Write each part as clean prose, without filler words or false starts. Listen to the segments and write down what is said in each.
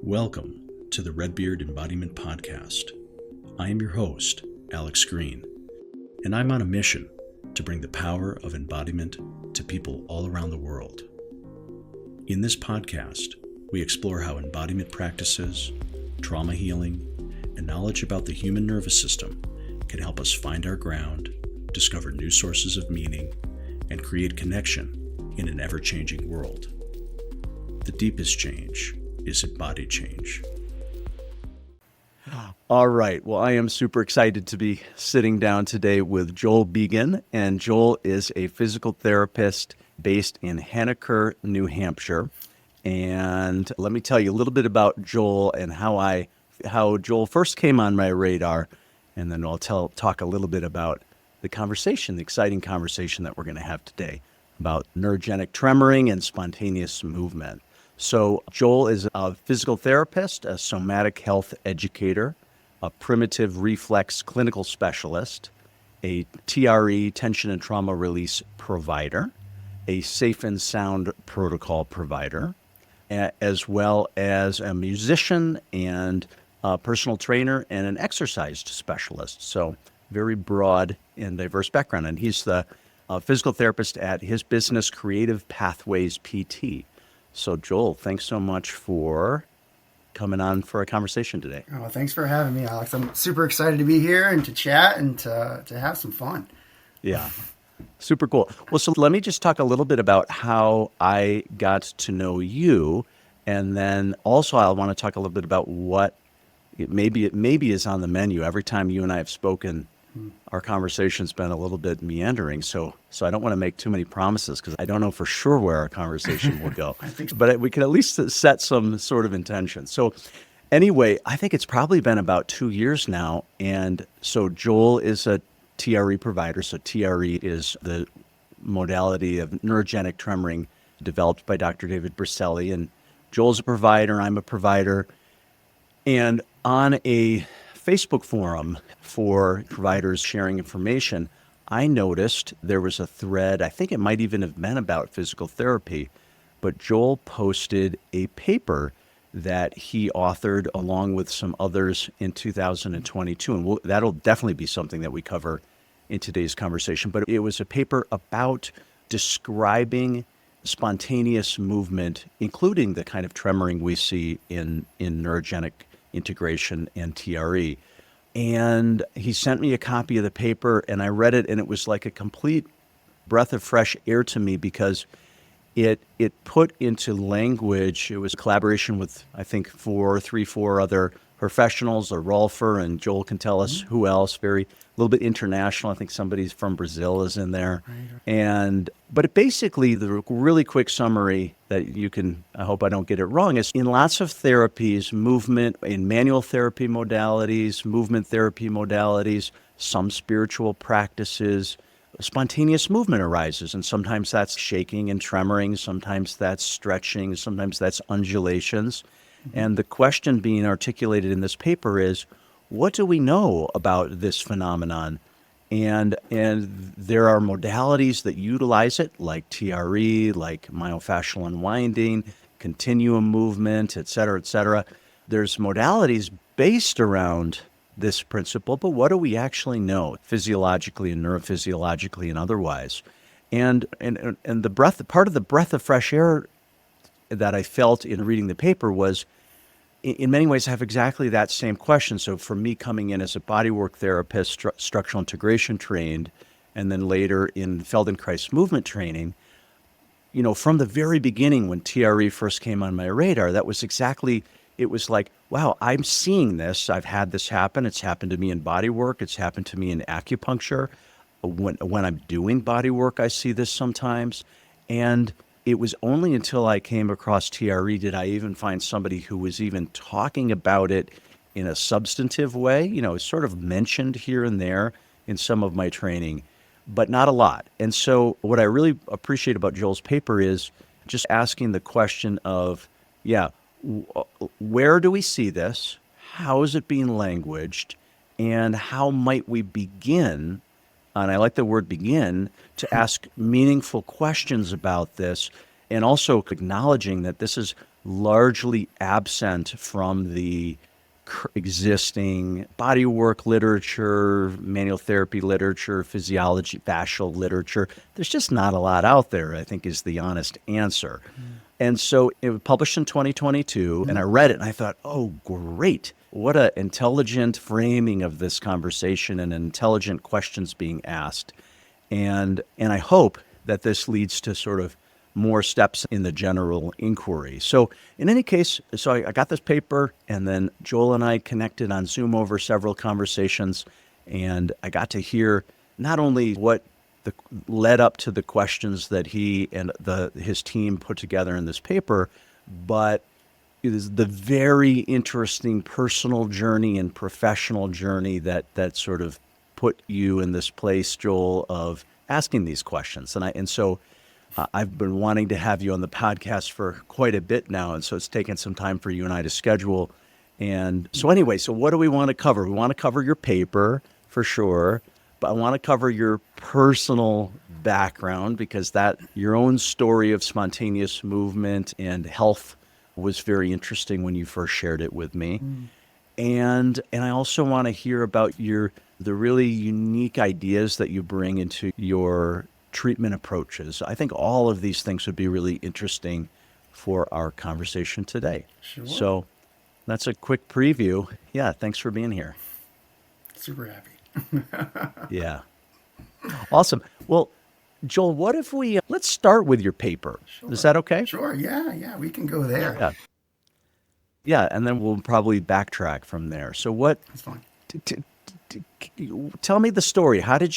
Welcome to the Redbeard Embodiment Podcast. I am your host, Alex Green, and I'm on a mission to bring the power of embodiment to people all around the world. In this podcast, we explore how embodiment practices, trauma healing, and knowledge about the human nervous system can help us find our ground, discover new sources of meaning, and create connection in an ever-changing world. The deepest change is embodied change. All right. Well, I am super excited to be sitting down today with Joel Began, and Joel is a physical therapist based in Henniker, New Hampshire. And let me tell you a little bit about Joel and how Joel first came on my radar, and then I'll talk a little bit about the exciting conversation that we're going to have today about neurogenic tremoring and spontaneous movement. So Joel is a physical therapist, a somatic health educator, a primitive reflex clinical specialist, a TRE tension and trauma release provider, a safe and sound protocol provider, as well as a musician and a personal trainer and an exercise specialist. So very broad and diverse background. And he's the physical therapist at his business, Creative Pathways PT. So Joel, thanks so much for coming on for a conversation today. Oh, thanks for having me, Alex. I'm super excited to be here and to chat and to have some fun. Yeah, super cool. Well, so let me just talk a little bit about how I got to know you. And then also I want to talk a little bit about what it maybe is on the menu. Every time you and I have spoken, our conversation's been a little bit meandering, so I don't want to make too many promises because I don't know for sure where our conversation will go. But we can at least set some sort of intention. So anyway, I think it's probably been about 2 years now, and so Joel is a TRE provider. So TRE is the modality of neurogenic tremoring developed by Dr. David Berceli, and Joel's a provider, I'm a provider, and on a Facebook forum for providers sharing information, I noticed there was a thread, I think it might even have been about physical therapy, but Joel posted a paper that he authored along with some others in 2022, and that'll definitely be something that we cover in today's conversation. But it was a paper about describing spontaneous movement, including the kind of tremoring we see in neurogenic integration and TRE. And he sent me a copy of the paper, and I read it, and it was like a complete breath of fresh air to me because it put into language, it was a collaboration with, I think, four other professionals, Rolfer, and Joel can tell us who else, a little bit international. I think somebody's from Brazil is in there. Right. But basically, the really quick summary that I hope I don't get it wrong, is in lots of therapies, movement, in manual therapy modalities, movement therapy modalities, some spiritual practices, spontaneous movement arises. And sometimes that's shaking and tremoring, sometimes that's stretching, sometimes that's undulations. And the question being articulated in this paper is, what do we know about this phenomenon? And there are modalities that utilize it, like TRE, like myofascial unwinding, continuum movement, et cetera, et cetera. There's modalities based around this principle, but what do we actually know physiologically and neurophysiologically and otherwise? And part of the breath of fresh air that I felt in reading the paper was, in many ways, I have exactly that same question. So for me, coming in as a bodywork therapist, structural integration trained, and then later in Feldenkrais movement training, from the very beginning when TRE first came on my radar, it was like, wow, I'm seeing this. I've had this happen. It's happened to me in bodywork. It's happened to me in acupuncture. When I'm doing bodywork, I see this sometimes. And it was only until I came across TRE did I even find somebody who was even talking about it in a substantive way. It's sort of mentioned here and there in some of my training, but not a lot. And so what I really appreciate about Joel's paper is just asking the question of, where do we see this? How is it being languaged? And how might we begin, and I like the word begin, to ask meaningful questions about this, and also acknowledging that this is largely absent from the existing bodywork literature, manual therapy literature, physiology, fascial literature. There's just not a lot out there, I think, is the honest answer. And so it was published in 2022, and I read it and I thought, oh, great. What an intelligent framing of this conversation and intelligent questions being asked. And I hope that this leads to sort of more steps in the general inquiry. So in any case, I got this paper, and then Joel and I connected on Zoom over several conversations, and I got to hear not only what led up to the questions that he and his team put together in this paper, but it is the very interesting personal journey and professional journey that sort of put you in this place, Joel, of asking these questions. And so I've been wanting to have you on the podcast for quite a bit now, and so it's taken some time for you and I to schedule. And so anyway, so what do we want to cover? We want to cover your paper for sure, but I want to cover your personal background, because your own story of spontaneous movement and health was very interesting when you first shared it with me. And I also want to hear about the really unique ideas that you bring into your treatment approaches. I think all of these things would be really interesting for our conversation today. Sure. So that's a quick preview. Yeah, thanks for being here. Super happy. Yeah. Awesome. Well, Joel, what if let's start with your paper. Sure. Is that okay? Sure. Yeah. We can go there. Yeah. Yeah, and then we'll probably backtrack from there. So That's fine. Tell me the story. How did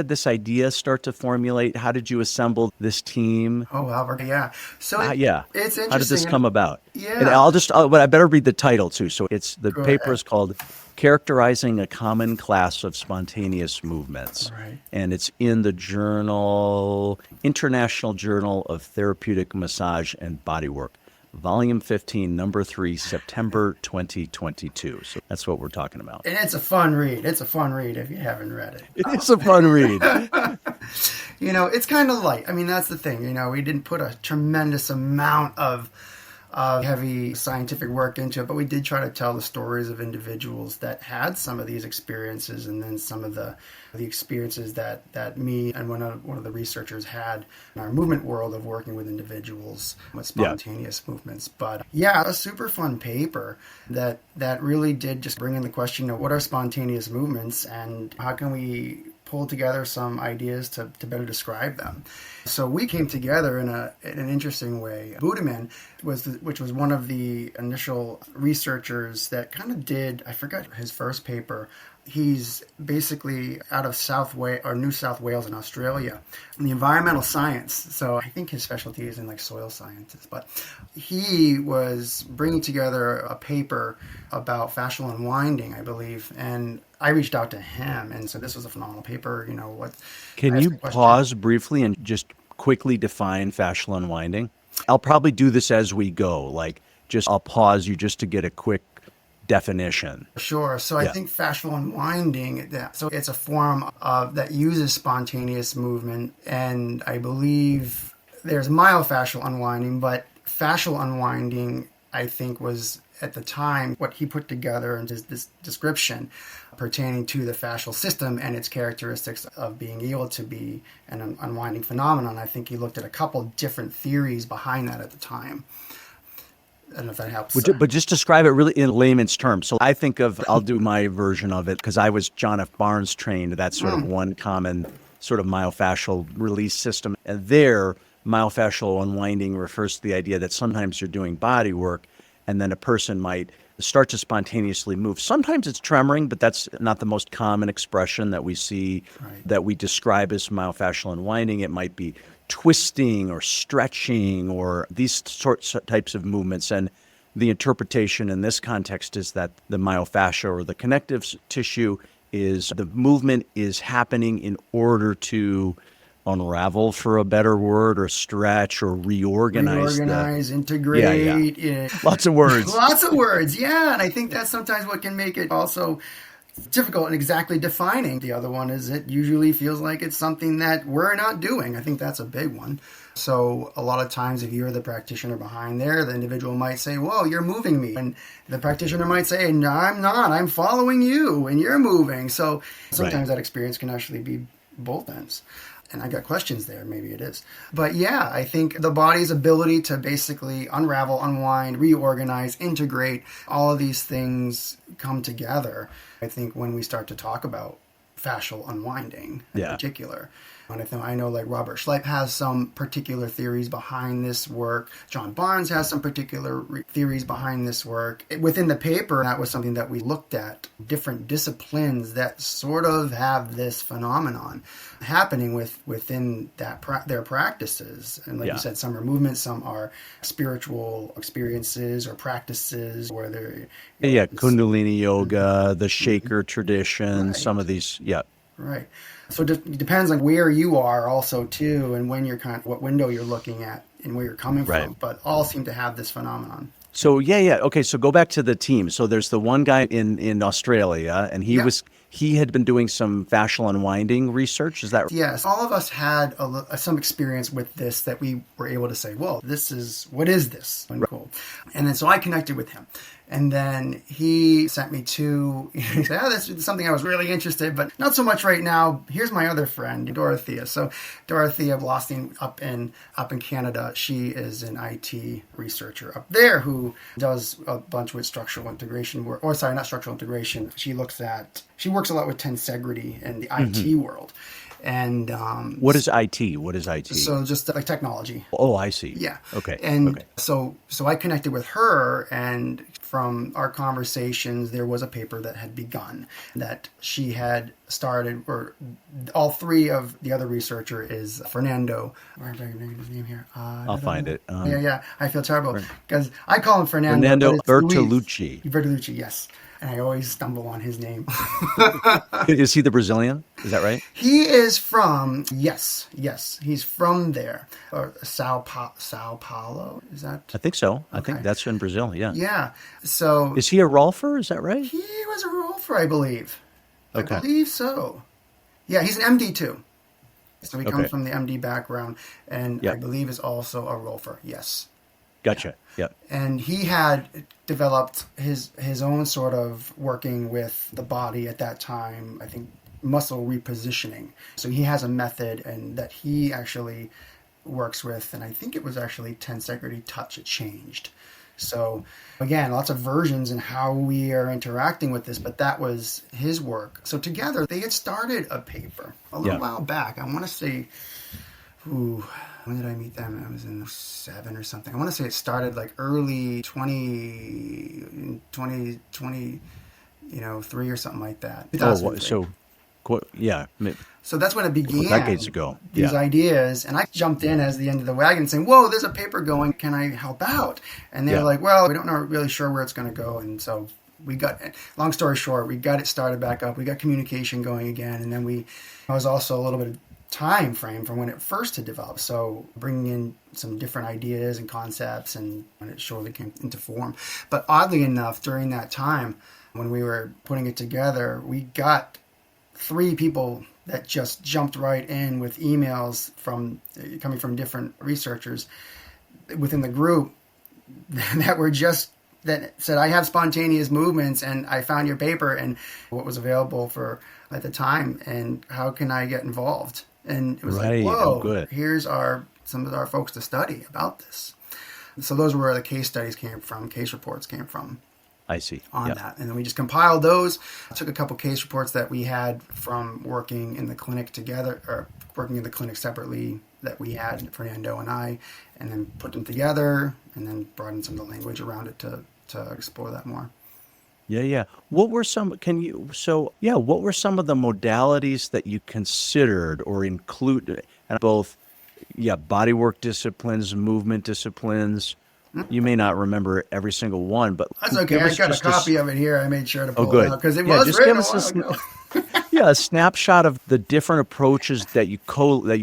this idea start to formulate? How did you assemble this team? Oh, Albert. Yeah. So it's interesting. How did this come about? Yeah. And but I better read the title too. So the Go paper ahead. is called Characterizing a Common Class of Spontaneous Movements. Right. And it's in the International Journal of Therapeutic Massage and Bodywork, Volume 15, Number 3, September 2022. So that's what we're talking about. And it's a fun read. It's a fun read if you haven't read it. It is a fun read. It's kind of light. I mean, that's the thing. We didn't put a tremendous amount of heavy scientific work into it, but we did try to tell the stories of individuals that had some of these experiences, and then some of the experiences that me and one of the researchers had in our movement world of working with individuals with spontaneous movements. But yeah, a super fun paper that really did just bring in the question of what are spontaneous movements and how can we pull together some ideas to better describe them. So we came together in an interesting way. Budeman which was one of the initial researchers that kind of did, I forgot his first paper. He's basically out of New South Wales in Australia in the environmental science. So I think his specialty is in like soil sciences, but he was bringing together a paper about fascial unwinding, I believe. And I reached out to him and said, this was a phenomenal paper. Can you pause briefly and just quickly define fascial unwinding? I'll probably do this as we go. I'll pause you just to get a quick definition. Sure. So I think fascial unwinding, so it's a form that uses spontaneous movement, and I believe there's myofascial unwinding, but fascial unwinding, I think, was at the time what he put together in this description pertaining to the fascial system and its characteristics of being able to be an unwinding phenomenon. I think he looked at a couple different theories behind that at the time. I don't know if that helps. But just describe it really in layman's terms. So I'll do my version of it, because I was John F. Barnes trained. That's sort of one common sort of myofascial release system. And there, myofascial unwinding refers to the idea that sometimes you're doing body work and then a person might start to spontaneously move. Sometimes it's tremoring, but that's not the most common expression that we see, that we describe as myofascial unwinding. It might be twisting or stretching or these types of movements. And the interpretation in this context is that the myofascia, or the connective tissue, is the movement is happening in order to unravel, for a better word, or stretch or reorganize, integrate. Lots of words. Lots of words, yeah. And I think that's sometimes what can make it also difficult in exactly defining. The other one is it usually feels like it's something that we're not doing. I think that's a big one. So a lot of times if you're the practitioner behind there, the individual might say, whoa, you're moving me. And the practitioner might say, no, I'm not. I'm following you and you're moving. So sometimes that experience can actually be both ends. And I got questions there. Maybe it is. But yeah, I think the body's ability to basically unravel, unwind, reorganize, integrate, all of these things come together. I think when we start to talk about fascial unwinding in particular. And I know like Robert Schleip has some particular theories behind this work. John Barnes has some particular theories behind this work. Within the paper, that was something that we looked at, different disciplines that sort of have this phenomenon happening within their practices. And like you said, some are movements, some are spiritual experiences or practices where they're... Kundalini yoga, the shaker tradition, some of these, Right. So it depends on where you are also too, and when you're what window you're looking at and where you're coming from. But all seem to have this phenomenon. So okay. So go back to the team. So there's the one guy in Australia, and he had been doing some fascial unwinding research. Is that right? Yes. All of us had some experience with this that we were able to say, well, what is this? Cool. And then so I connected with him. And then he sent me he said, this is something I was really interested, but not so much right now. Here's my other friend, Dorothea. So Dorothea Blostein up in Canada, she is an IT researcher up there who does a bunch with structural integration work. Or sorry, not structural integration. She works a lot with Tensegrity in the IT world. And what is IT? What is IT? So just like technology. Oh, I see. Yeah. Okay. And so I connected with her, and from our conversations, there was a paper that had begun that she had started, or all three of the other researcher is Fernando. Where am I going to get his name here? I'll find it. I feel terrible because I call him Fernando. Fernando Bertolucci. Bertolucci, yes. And I always stumble on his name. Is he the Brazilian? Is that right? He is from, yes, he's from there. Or Sao Paulo, is that? I think so. I think that's in Brazil, yeah. Yeah, so... Is he a rolfer, is that right? He was a rolfer, I believe. Okay. I believe so. Yeah, he's an MD too. So he comes from the MD background, and I believe is also a rolfer, yes. Gotcha. Yeah. And he had developed his own sort of working with the body at that time, I think muscle repositioning. So he has a method and that he actually works with, and I think it was actually Tensegrity Touch. It changed. So again, lots of versions in how we are interacting with this, but that was his work. So together they had started a paper a little while back. I want to say, when did I meet them? I was in 7 or something. I want to say it started like early 20, 3 or something like that. So that's when it began. Decades ago. These ideas, and I jumped in as the end of the wagon saying, whoa, there's a paper going. Can I help out? And they're like, well, we don't know really sure where it's going to go. And so long story short, we got it started back up. We got communication going again. And then I was also a little bit of time frame from when it first had developed. So bringing in some different ideas and concepts, and when it surely came into form. But oddly enough, during that time, when we were putting it together, we got 3 people that just jumped right in with emails coming from different researchers within the group that said, I have spontaneous movements and I found your paper and what was available for at the time, and how can I get involved? And it was like, whoa, here's some of our folks to study about this. So those were where the case studies came from, case reports came from. I see. On that. And then we just compiled those. I took a couple case reports that we had from working in the clinic together, or working in the clinic separately that we had, Fernando and I, and then put them together and then brought in some of the language around it to explore that more. Yeah. What were some of the modalities that you considered or included, both bodywork disciplines, movement disciplines? You may not remember every single one, but that's okay. I got a copy of it here. I made sure to pull it out because it was written a while ago. A snapshot of the different approaches that you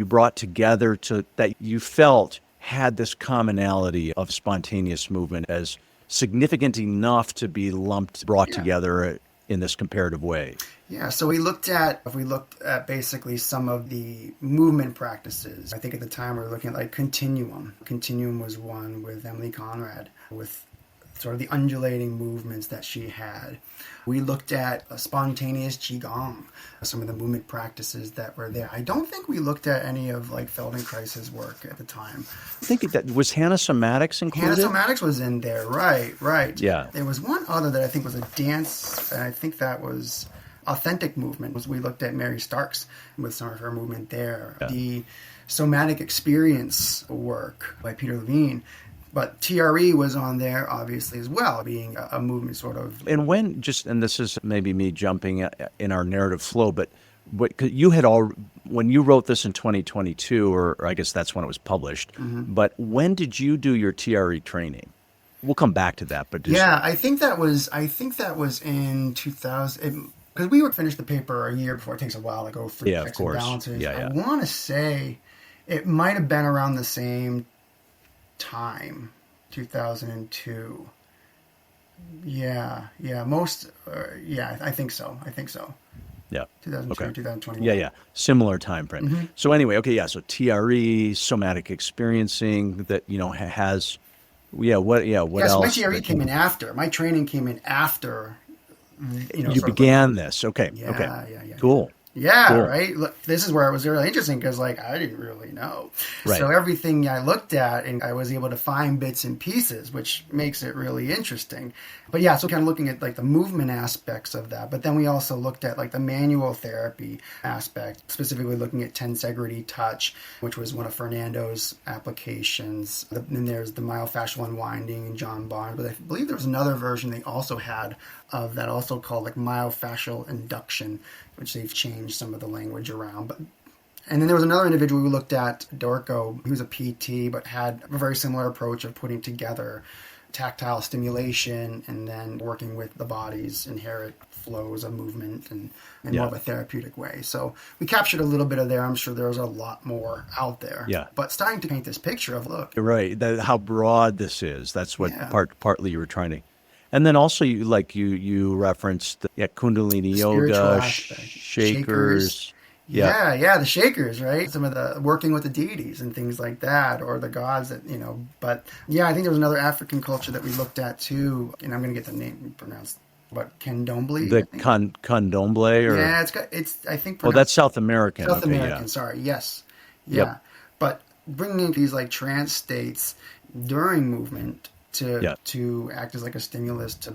brought together that you felt had this commonality of spontaneous movement as significant enough to be brought together in this comparative way? Yeah, so we looked at basically some of the movement practices. I think at the time we were looking at like continuum. Continuum was one with Emily Conrad, with sort of the undulating movements that she had. We looked at a spontaneous Qigong, some of the movement practices that were there. I don't think we looked at any of like Feldenkrais's work at the time. I think that was Hannah Somatics included? Hannah Somatics was in there, right. Yeah. There was one other that I think was a dance, and I think that was authentic movement. We looked at Mary Starks with some of her movement there. Yeah. The somatic experience work by Peter Levine. But TRE was on there, obviously, as well, being a movement sort of. And and this is maybe me jumping in our narrative flow, but you had when you wrote this in 2022, or I guess that's when it was published, but when did you do your TRE training? We'll come back to that. But I think that was in 2000, because we would finish the paper a year before. It takes a while to go through checks and balances. I want to say it might have been around the same time, 2002. I think so. Yeah. 2002, okay. 2021. Yeah. Similar time frame. So anyway, so TRE, somatic experiencing, that has what else? So my TRE came in after. My training came in after. You began this. Okay. Cool. Yeah, cool. Right? Look, this is where it was really interesting because, I didn't really know. Right. So everything I looked at, and I was able to find bits and pieces, which makes it really interesting. But so kind of looking at, the movement aspects of that. But then we also looked at, the manual therapy aspect, specifically looking at Tensegrity touch, which was one of Fernando's applications. Then there's the myofascial unwinding and John Barnes. But I believe there was another version they also had of that, also called, myofascial induction, which they've changed some of the language around. And then there was another individual we looked at, Dorco, who was a PT, but had a very similar approach of putting together tactile stimulation and then working with the body's inherent flows of movement and more of a therapeutic way. So we captured a little bit of there. I'm sure there's a lot more out there. Yeah. But starting to paint this picture of, look. Right, how broad this is. That's what partly you were trying to. And then also, you referenced Kundalini yoga, shakers. The shakers, right? Some of the working with the deities and things like that, or the gods that, But I think there was another African culture that we looked at too, and I'm going to get the name pronounced. What, candomblé? The candomblé? Or... Yeah, it's I think. Well, that's South American. South American, sorry. Yes. Yeah. Yep. But bringing these trance states during movement to act as a stimulus to,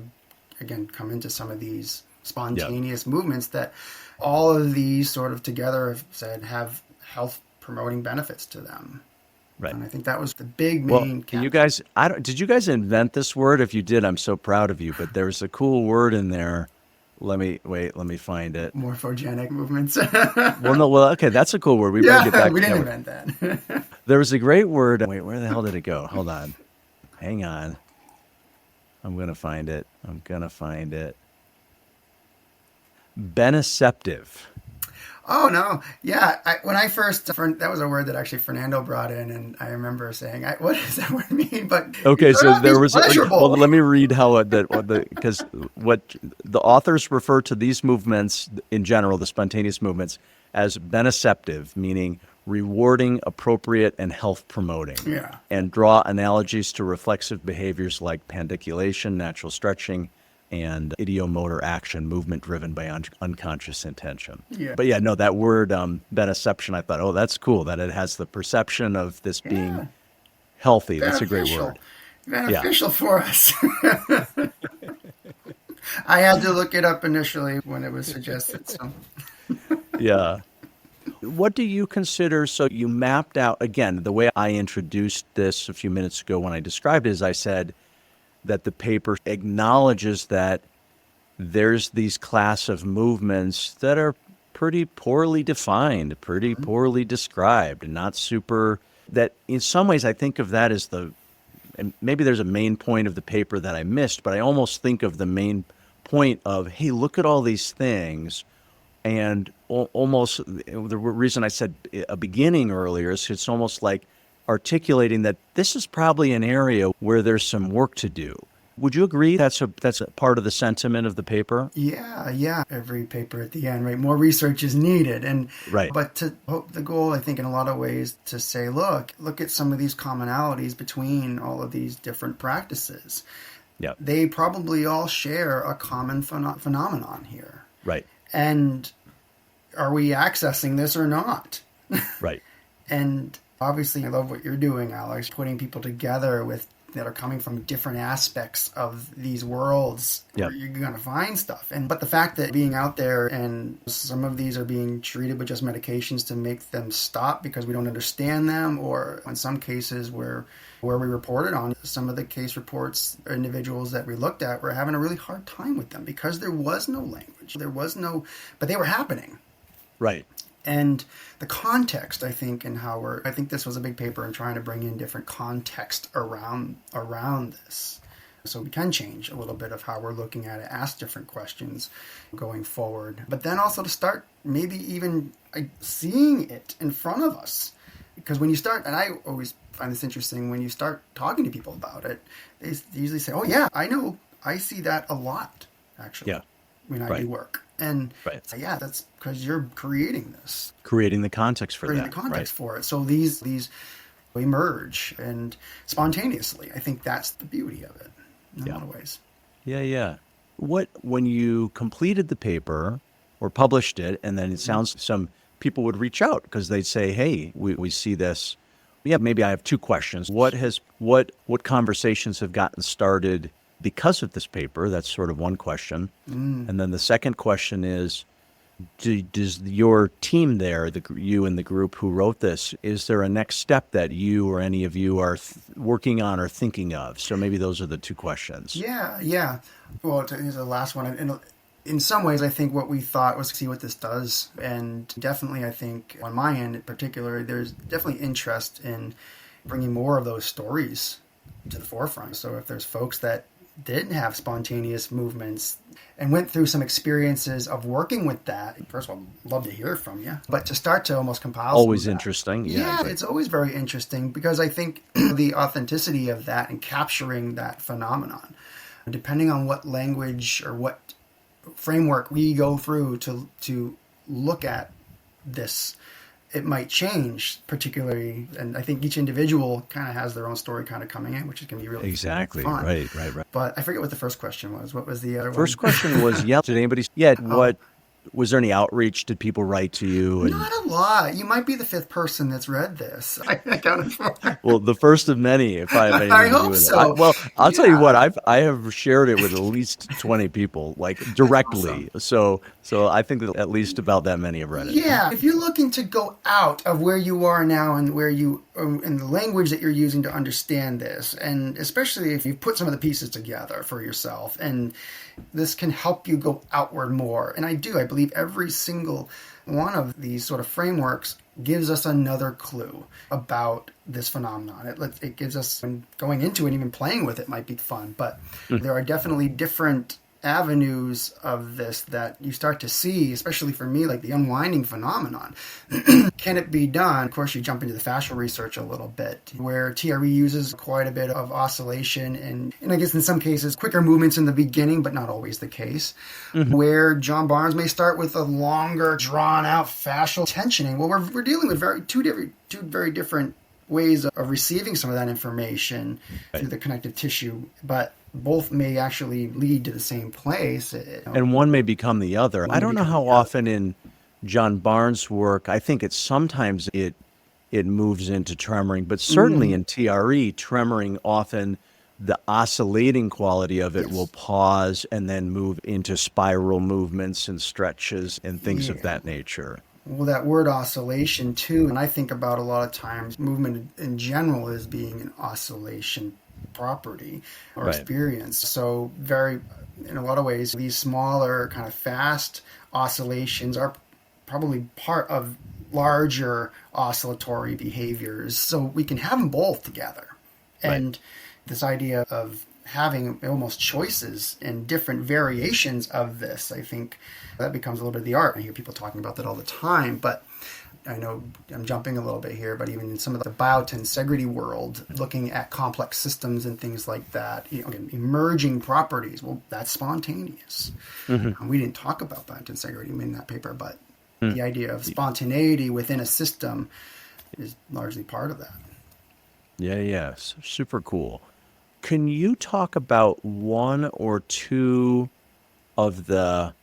again, come into some of these spontaneous movements that all of these sort of together have said have health promoting benefits to them. Right. And I think that was the big main. Can you guys? Did you guys invent this word? If you did, I'm so proud of you. But there's a cool word in there. Let me find it. Morphogenic movements. Okay, that's a cool word. We better get back. We didn't invent that. There was a great word. Wait, where the hell did it go? Hold on. Hang on. I'm gonna find it. Beneceptive. Oh, no. Yeah. When I first, that was a word that actually Fernando brought in, and I remember saying, what does that word mean? But okay, so there was, well, let me read how because what the authors refer to these movements in general, the spontaneous movements, as beneceptive, meaning rewarding, appropriate, and health promoting. Yeah. And draw analogies to reflexive behaviors like pandiculation, natural stretching, and idiomotor action, movement driven by unconscious intention. Yeah. But that word beneception, I thought, that's cool, that it has the perception of this being healthy. That's a great word. Beneficial for us. I had to look it up initially when it was suggested. So. Yeah. What do you consider, so you mapped out, again, the way I introduced this a few minutes ago when I described it is I said that the paper acknowledges that there's these class of movements that are pretty poorly defined, pretty poorly described, and not super, that in some ways I think of that as and maybe there's a main point of the paper that I missed, but I almost think of the main point of, hey, look at all these things. And almost the reason I said a beginning earlier is it's almost like articulating that this is probably an area where there's some work to do. Would you agree that's a part of the sentiment of the paper? Yeah. Every paper at the end, right? More research is needed. Right. But the goal, I think, in a lot of ways, to say, look at some of these commonalities between all of these different practices. Yeah. They probably all share a common phenomenon here. Right. And are we accessing this or not? Right. And obviously, I love what you're doing, Alex, putting people together that are coming from different aspects of these worlds. Yep. Where you're going to find stuff. But the fact that being out there, and some of these are being treated with just medications to make them stop because we don't understand them, or in some cases where we reported on some of the case reports, individuals that we looked at were having a really hard time with them because there was no language. But they were happening. Right. And the context, I think, I think this was a big paper in trying to bring in different context around this. So we can change a little bit of how we're looking at it, ask different questions going forward. But then also to start maybe even seeing it in front of us. Because when you start, and I always find this interesting, when you start talking to people about it, they usually say, oh yeah, I know, I see that a lot, actually, when I do work. And yeah, that's because you're creating this. Creating the context for Creating the context for it. So these emerge and spontaneously. I think that's the beauty of it in a lot of ways. Yeah. When you completed the paper or published it, and then it sounds some people would reach out because they'd say, hey, we see this. Yeah, maybe I have two questions. What conversations have gotten started because of this paper? That's sort of one question. And then the second question is, does your team there, you and the group who wrote this, is there a next step that you or any of you are working on or thinking of? So maybe those are the two questions. Yeah. Well, here's the last one. In some ways, I think what we thought was to see what this does. And definitely, I think, on my end in particular, there's definitely interest in bringing more of those stories to the forefront. So if there's folks that didn't have spontaneous movements and went through some experiences of working with that, first of all, I'd love to hear from you. But to start to almost compile always interesting. Yeah, it's always very interesting because I think the authenticity of that and capturing that phenomenon, depending on what language or what framework we go through to look at this, it might change particularly. And I think each individual kind of has their own story kind of coming in, which can be really fun. Right. But I forget what the first question was. What was the other First one? question was, did anybody, what, was there any outreach? Did people write to you? Not a lot. You might be the fifth person that's read this. I counted for. Well, the first of many, if I have anything I to do hope with so. it. I'll tell you what, I have shared it with at least 20 people, like directly. Awesome. So I think that at least about that many have read it. Yeah. If you're looking to go out of where you are now and where you, and the language that you're using to understand this, and especially if you put some of the pieces together for yourself, and this can help you go outward more. And I believe every single one of these sort of frameworks gives us another clue about this phenomenon. It gives us, when going into it, even playing with it might be fun, but there are definitely different avenues of this that you start to see, especially for me, like the unwinding phenomenon. Can it be done? Of course, you jump into the fascial research a little bit, where TRE uses quite a bit of oscillation and I guess in some cases quicker movements in the beginning, but not always the case. Where John Barnes may start with a longer, drawn-out fascial tensioning. Well, we're dealing with two very different ways of receiving some of that information through the connective tissue, but both may actually lead to the same place. And one may become the other. I don't know how often in John Barnes' work, I think sometimes it moves into tremoring, but certainly in TRE, tremoring often, the oscillating quality of it will pause and then move into spiral movements and stretches and things of that nature. Well, that word oscillation too, and I think about a lot of times movement in general as being an oscillation property or experience. So in a lot of ways, these smaller kind of fast oscillations are probably part of larger oscillatory behaviors. So we can have them both together. And this idea of having almost choices and different variations of this, I think that becomes a little bit of the art. I hear people talking about that all the time, but I know I'm jumping a little bit here, but even in some of the Biotensegrity world, looking at complex systems and things like that, again, emerging properties, well, that's spontaneous. We didn't talk about Biotensegrity in that paper, but the idea of spontaneity within a system is largely part of that. Yeah. Super cool. Can you talk about one or two of the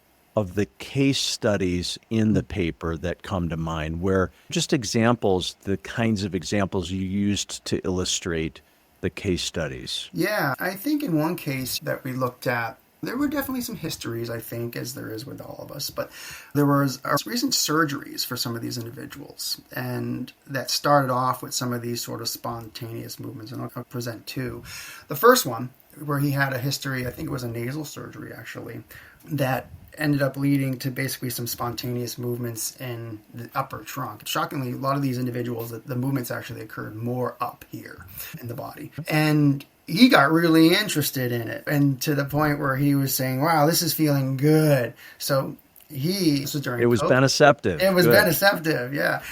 case studies in the paper that come to mind, where just examples, the kinds of examples you used to illustrate the case studies? Yeah, I think in one case that we looked at, there were definitely some histories, I think, as there is with all of us, but there was recent surgeries for some of these individuals, and that started off with some of these sort of spontaneous movements, and I'll present two. The first one, where he had a history, I think it was a nasal surgery actually, that ended up leading to basically some spontaneous movements in the upper trunk. Shockingly, a lot of these individuals, the movements actually occurred more up here in the body. And he got really interested in it, and to the point where he was saying, wow, this is feeling good. So this was during It was COVID. beneceptive. It was Good. beneceptive, yeah.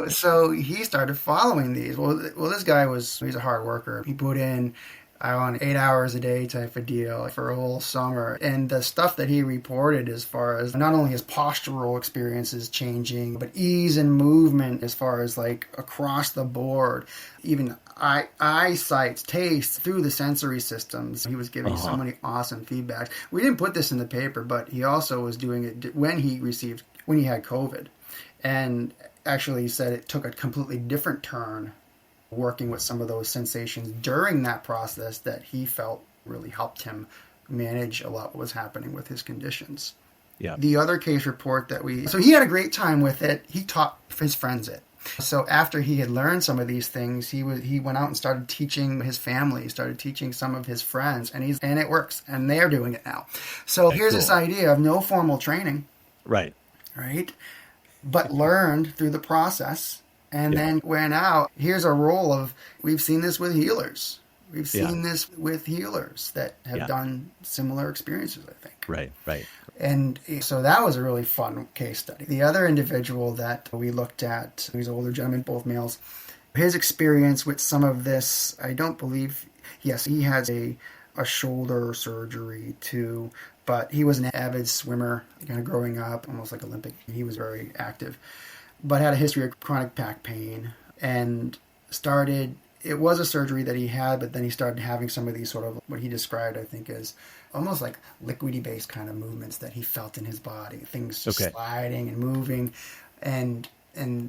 So he started following these. Well, this guy he's a hard worker. He put in, I want 8 hours a day type of deal for a whole summer. And the stuff that he reported as far as not only his postural experiences changing, but ease and movement as far as like across the board, even eyesight, taste, through the sensory systems. He was giving so many awesome feedbacks. We didn't put this in the paper, but he also was doing it when he had COVID. And actually said it took a completely different turn working with some of those sensations during that process that he felt really helped him manage a lot what was happening with his conditions. Yeah. The other case report so he had a great time with it. He taught his friends it. So after he had learned some of these things, he went out and started teaching his family, started teaching some of his friends, and it works, and they're doing it now. So here's this idea of no formal training. Right. But learned through the process. And then went out. Here's a role of, we've seen this with healers. We've seen this with healers that have done similar experiences, I think. Right. And so that was a really fun case study. The other individual that we looked at, he's an older gentleman, both males, his experience with some of this, I don't believe, yes, he has a shoulder surgery too, but he was an avid swimmer, kind of growing up, almost like Olympic. He was very active, but had a history of chronic back pain, and it was a surgery that he had, but then he started having some of these sort of what he described, I think, as almost like liquidy based kind of movements that he felt in his body, things just sliding and moving. And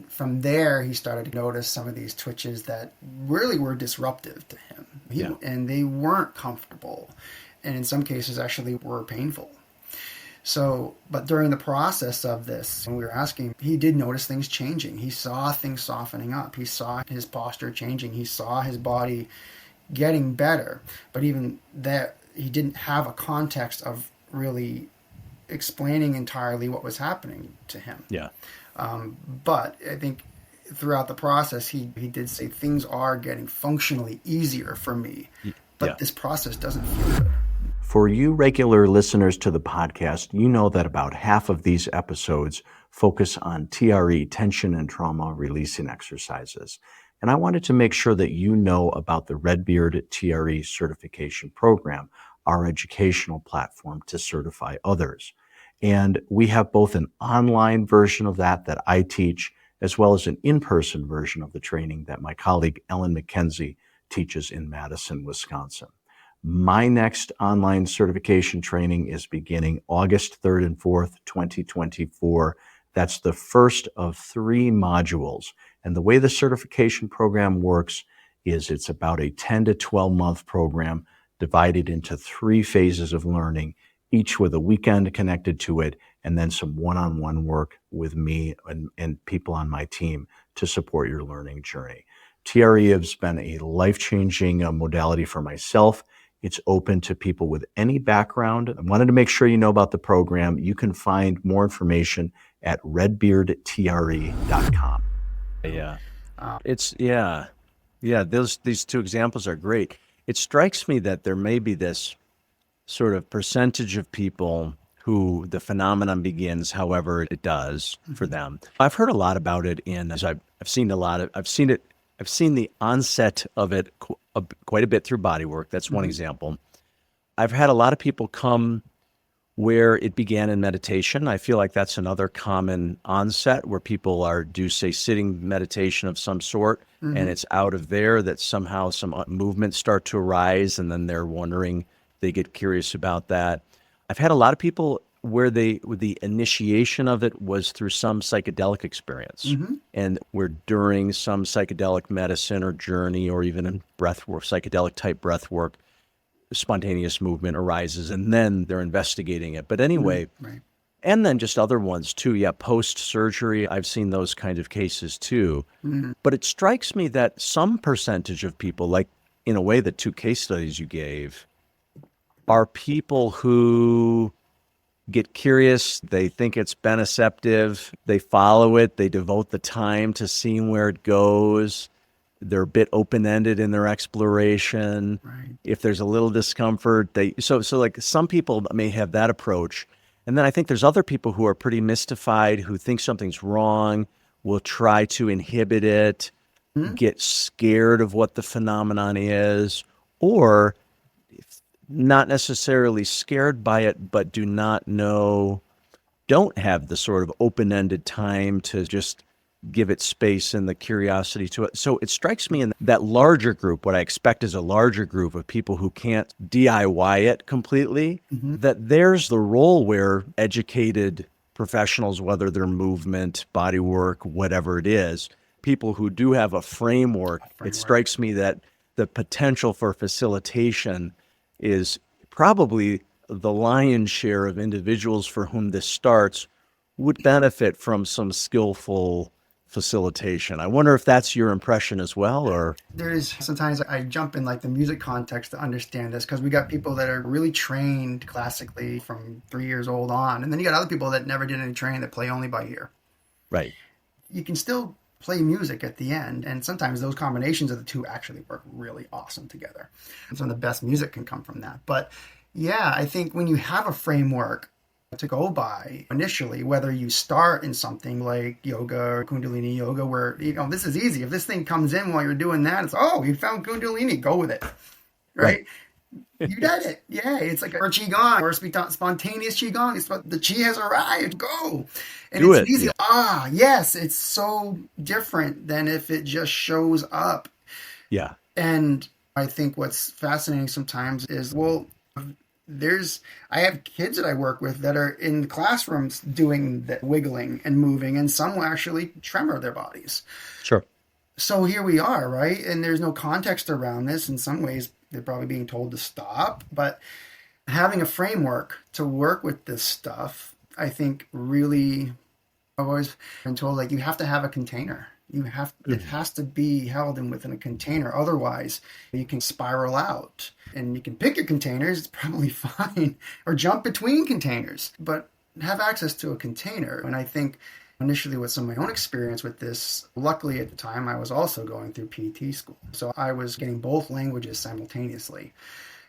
from there, he started to notice some of these twitches that really were disruptive to him. And they weren't comfortable, and in some cases actually were painful. So, but during the process of this, when we were asking, he did notice things changing. He saw things softening up. He saw his posture changing. He saw his body getting better. But even that, he didn't have a context of really explaining entirely what was happening to him. Yeah. But I think throughout the process, he did say things are getting functionally easier for me. But this process doesn't feel good. For you regular listeners to the podcast, you know that about half of these episodes focus on TRE, tension and trauma releasing exercises. And I wanted to make sure that you know about the Redbeard TRE certification program, our educational platform to certify others. And we have both an online version of that I teach, as well as an in-person version of the training that my colleague Ellen McKenzie teaches in Madison, Wisconsin. My next online certification training is beginning August 3rd and 4th, 2024. That's the first of 3 modules. And the way the certification program works is it's about a 10 to 12 month program divided into 3 phases of learning, each with a weekend connected to it, and then some one-on-one work with me and people on my team to support your learning journey. TRE has been a life-changing modality for myself. It's open to people with any background. I wanted to make sure you know about the program. You can find more information at redbeardtre.com. These 2 examples are great. It strikes me that there may be this sort of percentage of people who the phenomenon begins, however it does for them. I've heard a lot about it I've seen the onset of it quite a bit through bodywork. That's one example. I've had a lot of people come where it began in meditation. I feel like that's another common onset where people do say sitting meditation of some sort, and it's out of there that somehow some movements start to arise, and then they're wondering, they get curious about that. I've had a lot of people where the initiation of it was through some psychedelic experience, and where during some psychedelic medicine or journey, or even in breath work, psychedelic type breath work, spontaneous movement arises, and then they're investigating it. But anyway, Right. and then just other ones too. Yeah, post-surgery, I've seen those kind of cases too. But it strikes me that some percentage of people, like in a way the two case studies you gave, are people who get curious, they think it's beneceptive, they follow it, they devote the time to seeing where it goes. They're a bit open-ended in their exploration. Right. If there's a little discomfort, so like some people may have that approach. And then I think there's other people who are pretty mystified, who think something's wrong, will try to inhibit it, get scared of what the phenomenon is, or not necessarily scared by it, but don't have the sort of open-ended time to just give it space and the curiosity to it. So it strikes me in that larger group, what I expect is a larger group of people who can't DIY it completely, that there's the role where educated professionals, whether they're movement, body work, whatever it is, people who do have a framework, it strikes me that the potential for facilitation is probably the lion's share of individuals for whom this starts would benefit from some skillful facilitation. I wonder if that's your impression as well, or There is sometimes I jump in like the music context to understand this, because we got people that are really trained classically from 3 years old on, and then you got other people that never did any training that play only by ear. right. You can still play music at the end, and sometimes those combinations of the two actually work really awesome together. And some of the best music can come from that. But yeah, I think when you have a framework to go by initially, whether you start in something like yoga or Kundalini yoga, where, this is easy. If this thing comes in while you're doing that, it's, oh, you found Kundalini, go with it. Right? You did it. Yeah, it's like a Qigong or spontaneous Qigong. It's the Qi has arrived. Go. And Do it's it. easy. Yeah. Yes, it's so different than if it just shows up. Yeah. And I think what's fascinating sometimes is, I have kids that I work with that are in the classrooms doing the wiggling and moving, and some will actually tremor their bodies. Sure. So here we are, right? And there's no context around this. In some ways, they're probably being told to stop. But having a framework to work with this stuff, I think really, I've always been told, like, you have to have a container. It has to be held within a container. Otherwise, you can spiral out. And you can pick your containers, it's probably fine, or jump between containers, but have access to a container. And I think initially with some of my own experience with this, luckily at the time I was also going through PT school. So I was getting both languages simultaneously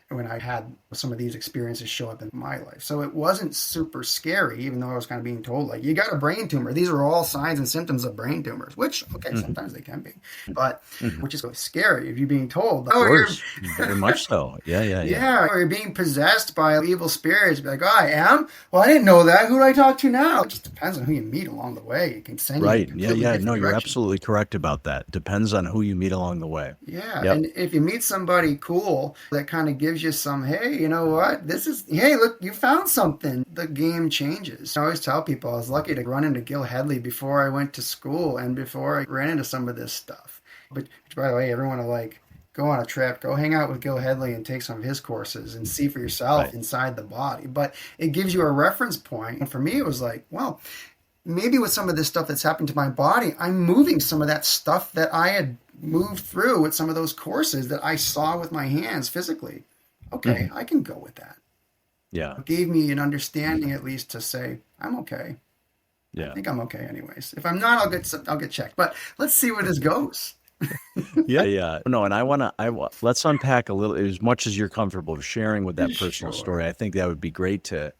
when I had some of these experiences show up in my life. So it wasn't super scary, even though I was kind of being told, like, you got a brain tumor. These are all signs and symptoms of brain tumors, which, okay, sometimes they can be, but which is really scary if you're being told, Of course. Very much so. Yeah. or you're being possessed by evil spirits. Be like, oh, I am? Well, I didn't know that. Who do I talk to now? It just depends on who you meet along the way. It can send you in a completely different No, you're direction. absolutely correct about that. Depends on who you meet along the way. Yeah, Yep. and if you meet somebody cool that kind of gives you some, hey, you know what? Hey, look, you found something. The game changes. I always tell people I was lucky to run into Gil Headley before I went to school and before I ran into some of this stuff. But by the way, everyone will like, go on a trip, go hang out with Gil Headley and take some of his courses and see for yourself inside the body. But it gives you a reference point. And for me, it was like, well, maybe with some of this stuff that's happened to my body, I'm moving some of that stuff that I had moved through with some of those courses that I saw with my hands physically. Okay, I can go with that. Yeah. It gave me an understanding at least to say, I'm okay. Yeah. I think I'm okay anyways. If I'm not, I'll get checked. But let's see where this goes. Yeah. No, and let's unpack a little, as much as you're comfortable sharing with that personal story. I think that would be great to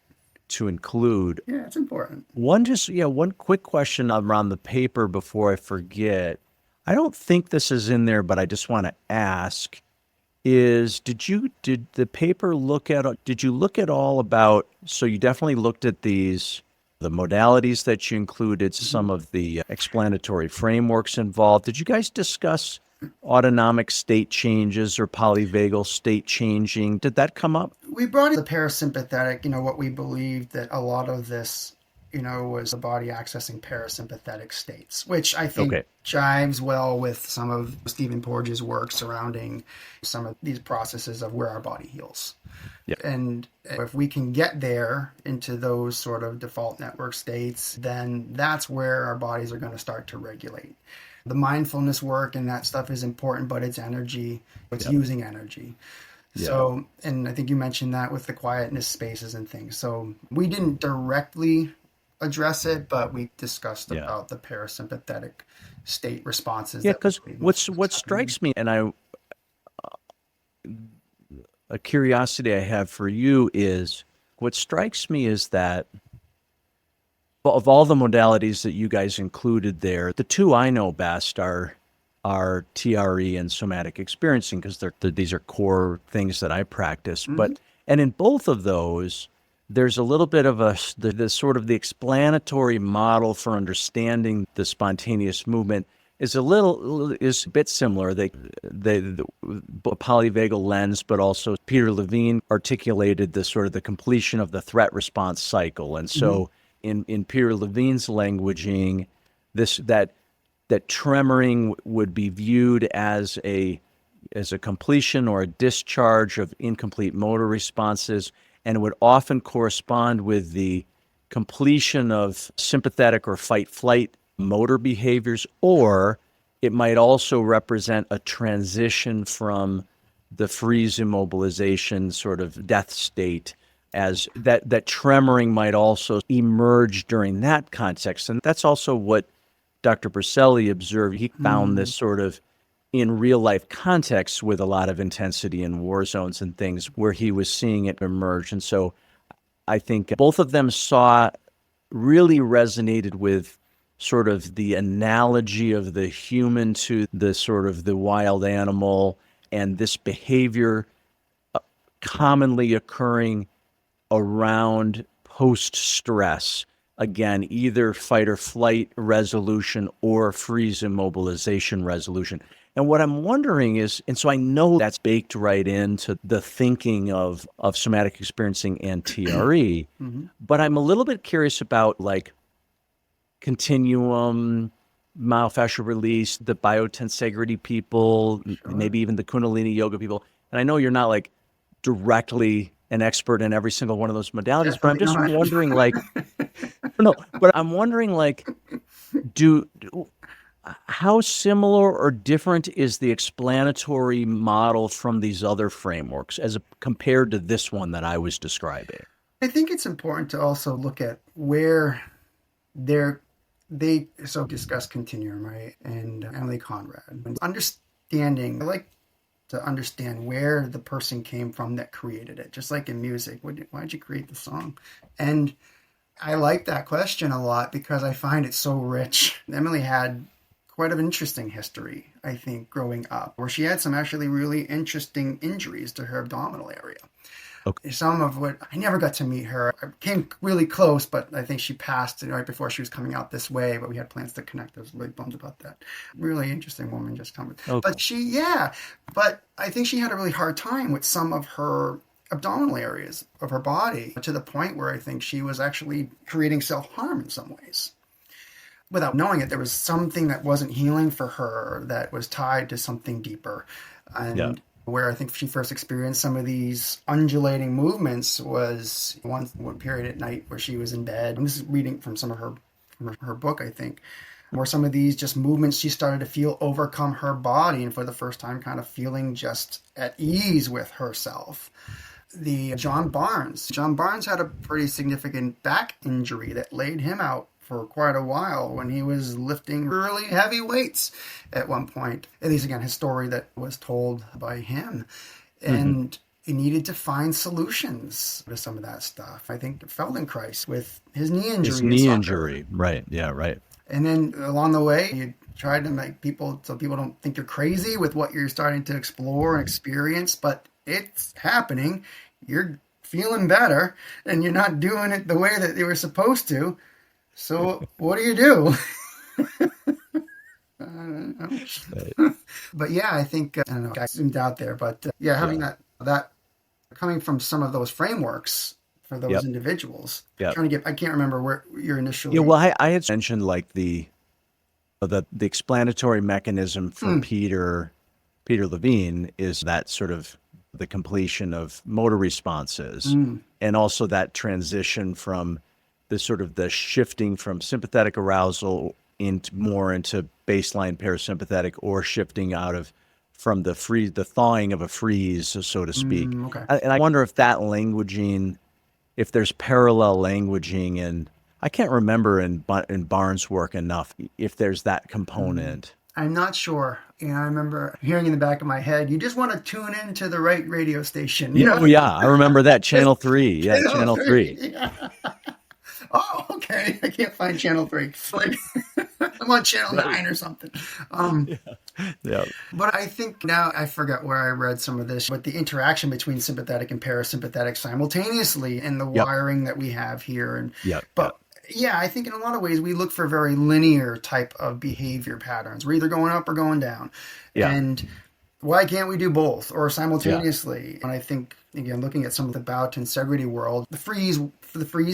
to include. Yeah, it's important. One quick question around the paper before I forget. I don't think this is in there, but I just want to ask is, did the paper did you look at all about, so you definitely looked at the modalities that you included, some of the explanatory frameworks involved. Did you guys discuss autonomic state changes or polyvagal state changing? Did that come up? We brought in the parasympathetic, what we believed that a lot of this, was the body accessing parasympathetic states, which I think jives well with some of Stephen Porges' work surrounding some of these processes of where our body heals. Yep. And if we can get there into those sort of default network states, then that's where our bodies are going to start to regulate. The mindfulness work and that stuff is important, but it's energy. It's using energy. Yeah. So, and I think you mentioned that with the quietness spaces and things. So we didn't directly address it, but we discussed about the parasympathetic state responses. Yeah, because what strikes me, and a curiosity I have for you is, what strikes me is that of all the modalities that you guys included there, the two I know best are TRE and somatic experiencing, because these are core things that I practice. But and in both of those, there's a little bit of the sort of the explanatory model for understanding the spontaneous movement is a bit similar. The polyvagal lens, but also Peter Levine articulated the sort of the completion of the threat response cycle. And so in Peter Levine's languaging, that tremoring would be viewed as a completion or a discharge of incomplete motor responses, and it would often correspond with the completion of sympathetic or fight-flight motor behaviors, or it might also represent a transition from the freeze immobilization sort of death state, as that tremoring might also emerge during that context. And that's also what Dr. Berselli observed. He found this sort of in real life context with a lot of intensity in war zones and things where he was seeing it emerge. And so I think both of them really resonated with sort of the analogy of the human to the sort of the wild animal, and this behavior commonly occurring around post-stress. Again, either fight or flight resolution or freeze immobilization resolution. And what I'm wondering is, and so I know that's baked right into the thinking of somatic experiencing and TRE, but I'm a little bit curious about like continuum, myofascial release, the Biotensegrity people, maybe even the Kundalini yoga people. And I know you're not like directly an expert in every single one of those modalities, but I'm just wondering I'm wondering like, how similar or different is the explanatory model from these other frameworks compared to this one that I was describing? I think it's important to also look at where they discuss continuum, right? And Emily Conrad. Understanding, I like to understand where the person came from that created it, just like in music. Why'd you create the song? And I like that question a lot because I find it so rich. Emily had quite an interesting history, I think, growing up, where she had some actually really interesting injuries to her abdominal area. Okay. Some of what I never got to meet her. I came really close, but I think she passed right before she was coming out this way, but we had plans to connect. I was really bummed about that. Really interesting woman just coming. Okay. But I think she had a really hard time with some of her abdominal areas of her body, to the point where I think she was actually creating self-harm in some ways. Without knowing it, there was something that wasn't healing for her that was tied to something deeper. And where I think she first experienced some of these undulating movements was one period at night where she was in bed. I'm just reading from some of her book, I think, where some of these just movements she started to feel overcome her body, and for the first time kind of feeling just at ease with herself. John Barnes had a pretty significant back injury that laid him out for quite a while when he was lifting really heavy weights at one point. At least, again, his story that was told by him. And he needed to find solutions to some of that stuff. I think Feldenkrais with his knee injury. His knee injury, right? Yeah, right. And then along the way, you tried to make people so people don't think you're crazy with what you're starting to explore and experience, but it's happening. You're feeling better, and you're not doing it the way that you were supposed to. So what do you do? But yeah, I think I don't know. I zoomed out there, but having that coming from some of those frameworks for those individuals. Trying to get, I can't remember where your initial. Yeah, well, I had mentioned like the explanatory mechanism for Peter Levine is that sort of the completion of motor responses, and also that transition from the sort of the shifting from sympathetic arousal into baseline parasympathetic, or shifting from the thawing of a freeze, so to speak. Okay. And I wonder if that languaging, if there's parallel languaging, and I can't remember in Barnes' work enough if there's that component. I'm not sure. I remember hearing in the back of my head, you just want to tune into the right radio station. You know? Yeah, I remember that. Channel 3. Yeah, Channel 3. Yeah. Oh, okay. I can't find Channel 3. Like, I'm on Channel 9 or something. But I think now, I forgot where I read some of this, but the interaction between sympathetic and parasympathetic simultaneously in the wiring that we have here. And I think in a lot of ways we look for very linear type of behavior patterns. We're either going up or going down. And why can't we do both or simultaneously? And I think, again, looking at some of the Biotensegrity world, the freeze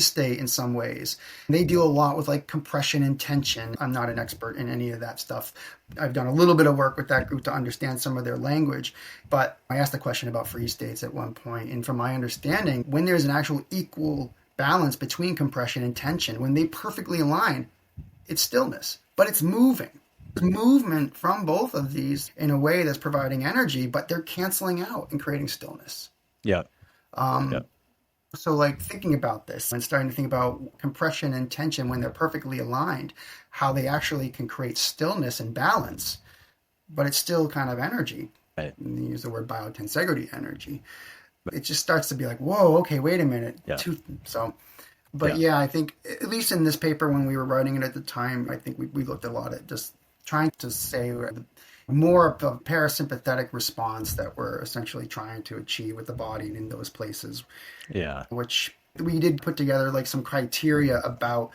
state in some ways, they deal a lot with like compression and tension. I'm not an expert in any of that stuff. I've done a little bit of work with that group to understand some of their language, but I asked a question about freeze states at one point, and from my understanding, when there's an actual equal balance between compression and tension, when they perfectly align, it's stillness, but it's moving. Movement from both of these in a way that's providing energy, but they're canceling out and creating stillness. So like thinking about this and starting to think about compression and tension when they're perfectly aligned, how they actually can create stillness and balance, but it's still kind of energy. Right. And they use the word biotensegrity energy. It just starts to be like, whoa, okay, wait a minute. I think at least in this paper when we were writing it at the time, I think we looked a lot at just trying to say more of a parasympathetic response that we're essentially trying to achieve with the body and in those places. Which we did put together like some criteria about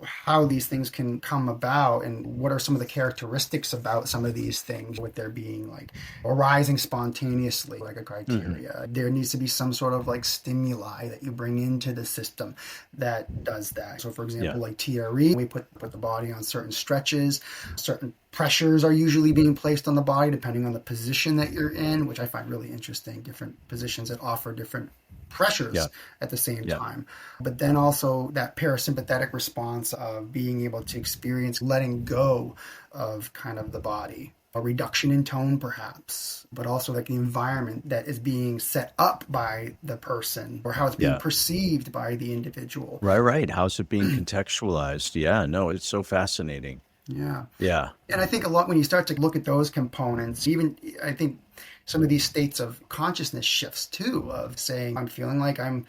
how these things can come about and what are some of the characteristics about some of these things, with there being like arising spontaneously, like a criteria. There needs to be some sort of like stimuli that you bring into the system that does that. So for example, like TRE, we put the body on certain stretches, certain pressures are usually being placed on the body depending on the position that you're in, which I find really interesting, different positions that offer different pressures at the same time. But then also that parasympathetic response of being able to experience letting go of kind of the body, a reduction in tone perhaps, but also like the environment that is being set up by the person or how it's being perceived by the individual. Right. How's it being contextualized? Yeah, no, it's so fascinating. Yeah. And I think a lot when you start to look at those components, even I think some of these states of consciousness shifts too, of saying, I'm feeling like I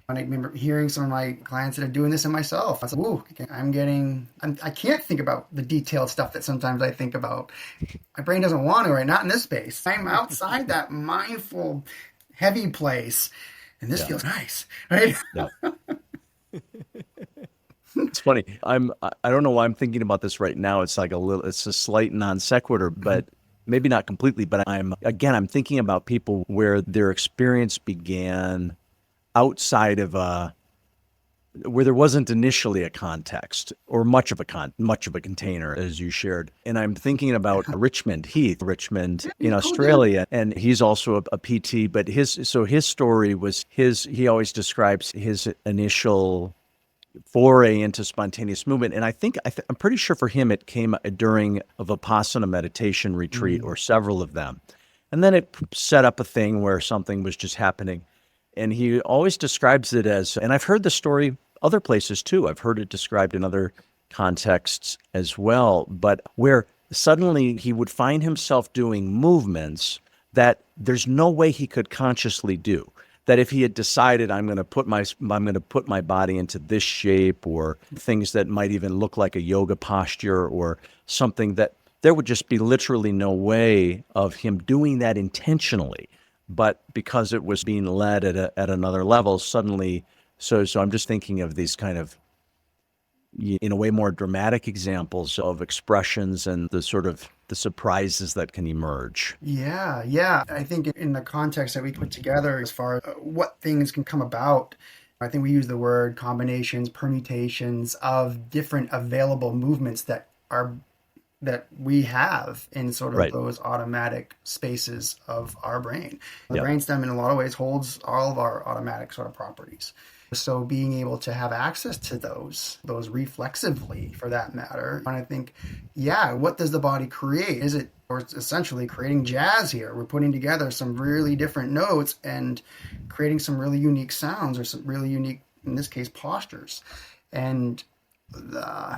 remember hearing some of my clients that are doing this in myself. I was like, ooh, I can't think about the detailed stuff that sometimes I think about. My brain doesn't want to, right? Not in this space. I'm outside that mindful, heavy place. And this feels nice, right? It's funny. I don't know why I'm thinking about this right now. It's like it's a slight non sequitur, but maybe not completely, but I'm thinking about people where their experience began outside of where there wasn't initially a context or much of a container, as you shared. And I'm thinking about Richmond in Australia, and he's also a PT, but his story was he always describes his initial foray into spontaneous movement. And I'm pretty sure for him it came during a Vipassana meditation retreat or several of them. And then it set up a thing where something was just happening. And he always describes it as, and I've heard the story other places too. I've heard it described in other contexts as well, but where suddenly he would find himself doing movements that there's no way he could consciously do. That if he had decided I'm going to put my body into this shape, or things that might even look like a yoga posture or something, that there would just be literally no way of him doing that intentionally. But because it was being led at another level, suddenly, so I'm just thinking of these kind of, in a way, more dramatic examples of expressions and the sort of the surprises that can emerge. Yeah. I think in the context that we put together, as far as what things can come about, I think we use the word combinations, permutations of different available movements that we have in sort of Right. those automatic spaces of our brain. The Yeah. brainstem in a lot of ways holds all of our automatic sort of properties. So being able to have access to those reflexively, for that matter, and I think, what does the body create? Or it's essentially creating jazz here. We're putting together some really different notes and creating some really unique sounds, or some really unique, in this case, postures. And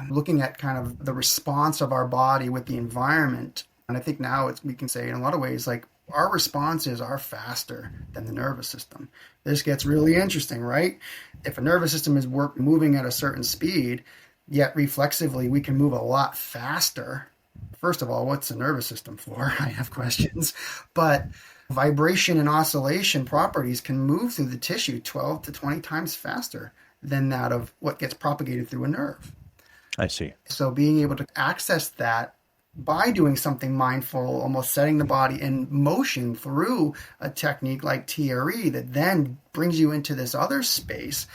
looking at kind of the response of our body with the environment. And I think now we can say in a lot of ways, like, our responses are faster than the nervous system. This gets really interesting, right? If a nervous system is moving at a certain speed, yet reflexively we can move a lot faster. First of all, what's the nervous system for? I have questions. But vibration and oscillation properties can move through the tissue 12 to 20 times faster than that of what gets propagated through a nerve. I see. So being able to access that by doing something mindful, almost setting the body in motion through a technique like TRE that then brings you into this other space.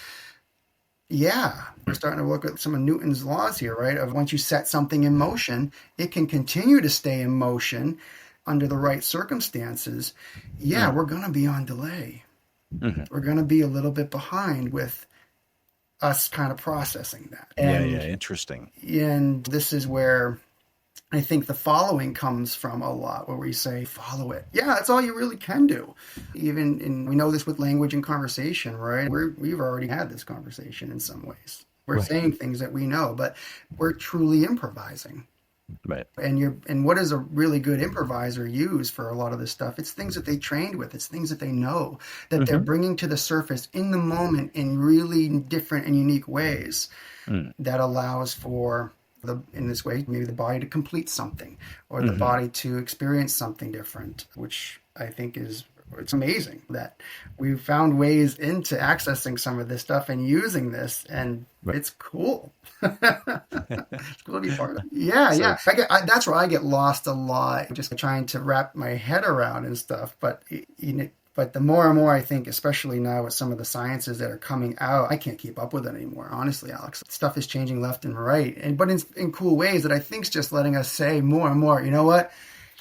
Yeah, we're starting to look at some of Newton's laws here, right? Of once you set something in motion, it can continue to stay in motion under the right circumstances. Yeah, we're going to be on delay. Mm-hmm. We're going to be a little bit behind with us kind of processing that. And, interesting. And this is where I think the following comes from a lot, where we say, follow it. Yeah, that's all you really can do. We know this with language and conversation, right? We've already had this conversation in some ways. We're saying things that we know, but we're truly improvising. Right. And what does a really good improviser use for a lot of this stuff? It's things that they trained with. It's things that they know, that they're bringing to the surface in the moment in really different and unique ways that allows for, in this way, maybe the body to complete something, or the body to experience something different, which I think it's amazing that we've found ways into accessing some of this stuff and using this, and it's cool. It's cool to be part of it. Yeah. That's where I get lost a lot, just trying to wrap my head around and stuff. But But the more and more I think, especially now with some of the sciences that are coming out, I can't keep up with it anymore. Honestly, Alex, stuff is changing left and right, but in cool ways that I think is just letting us say more and more, you know what?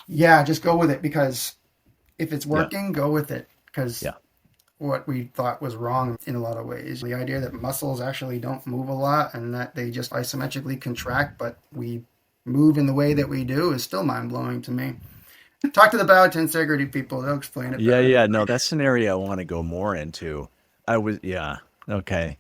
Yeah, just go with it, because if it's working, go with it. Because what we thought was wrong in a lot of ways, the idea that muscles actually don't move a lot and that they just isometrically contract, but we move in the way that we do, is still mind-blowing to me. Talk to the Biotensegrity people. They'll explain it better. No, that's an area I want to go more into. Okay.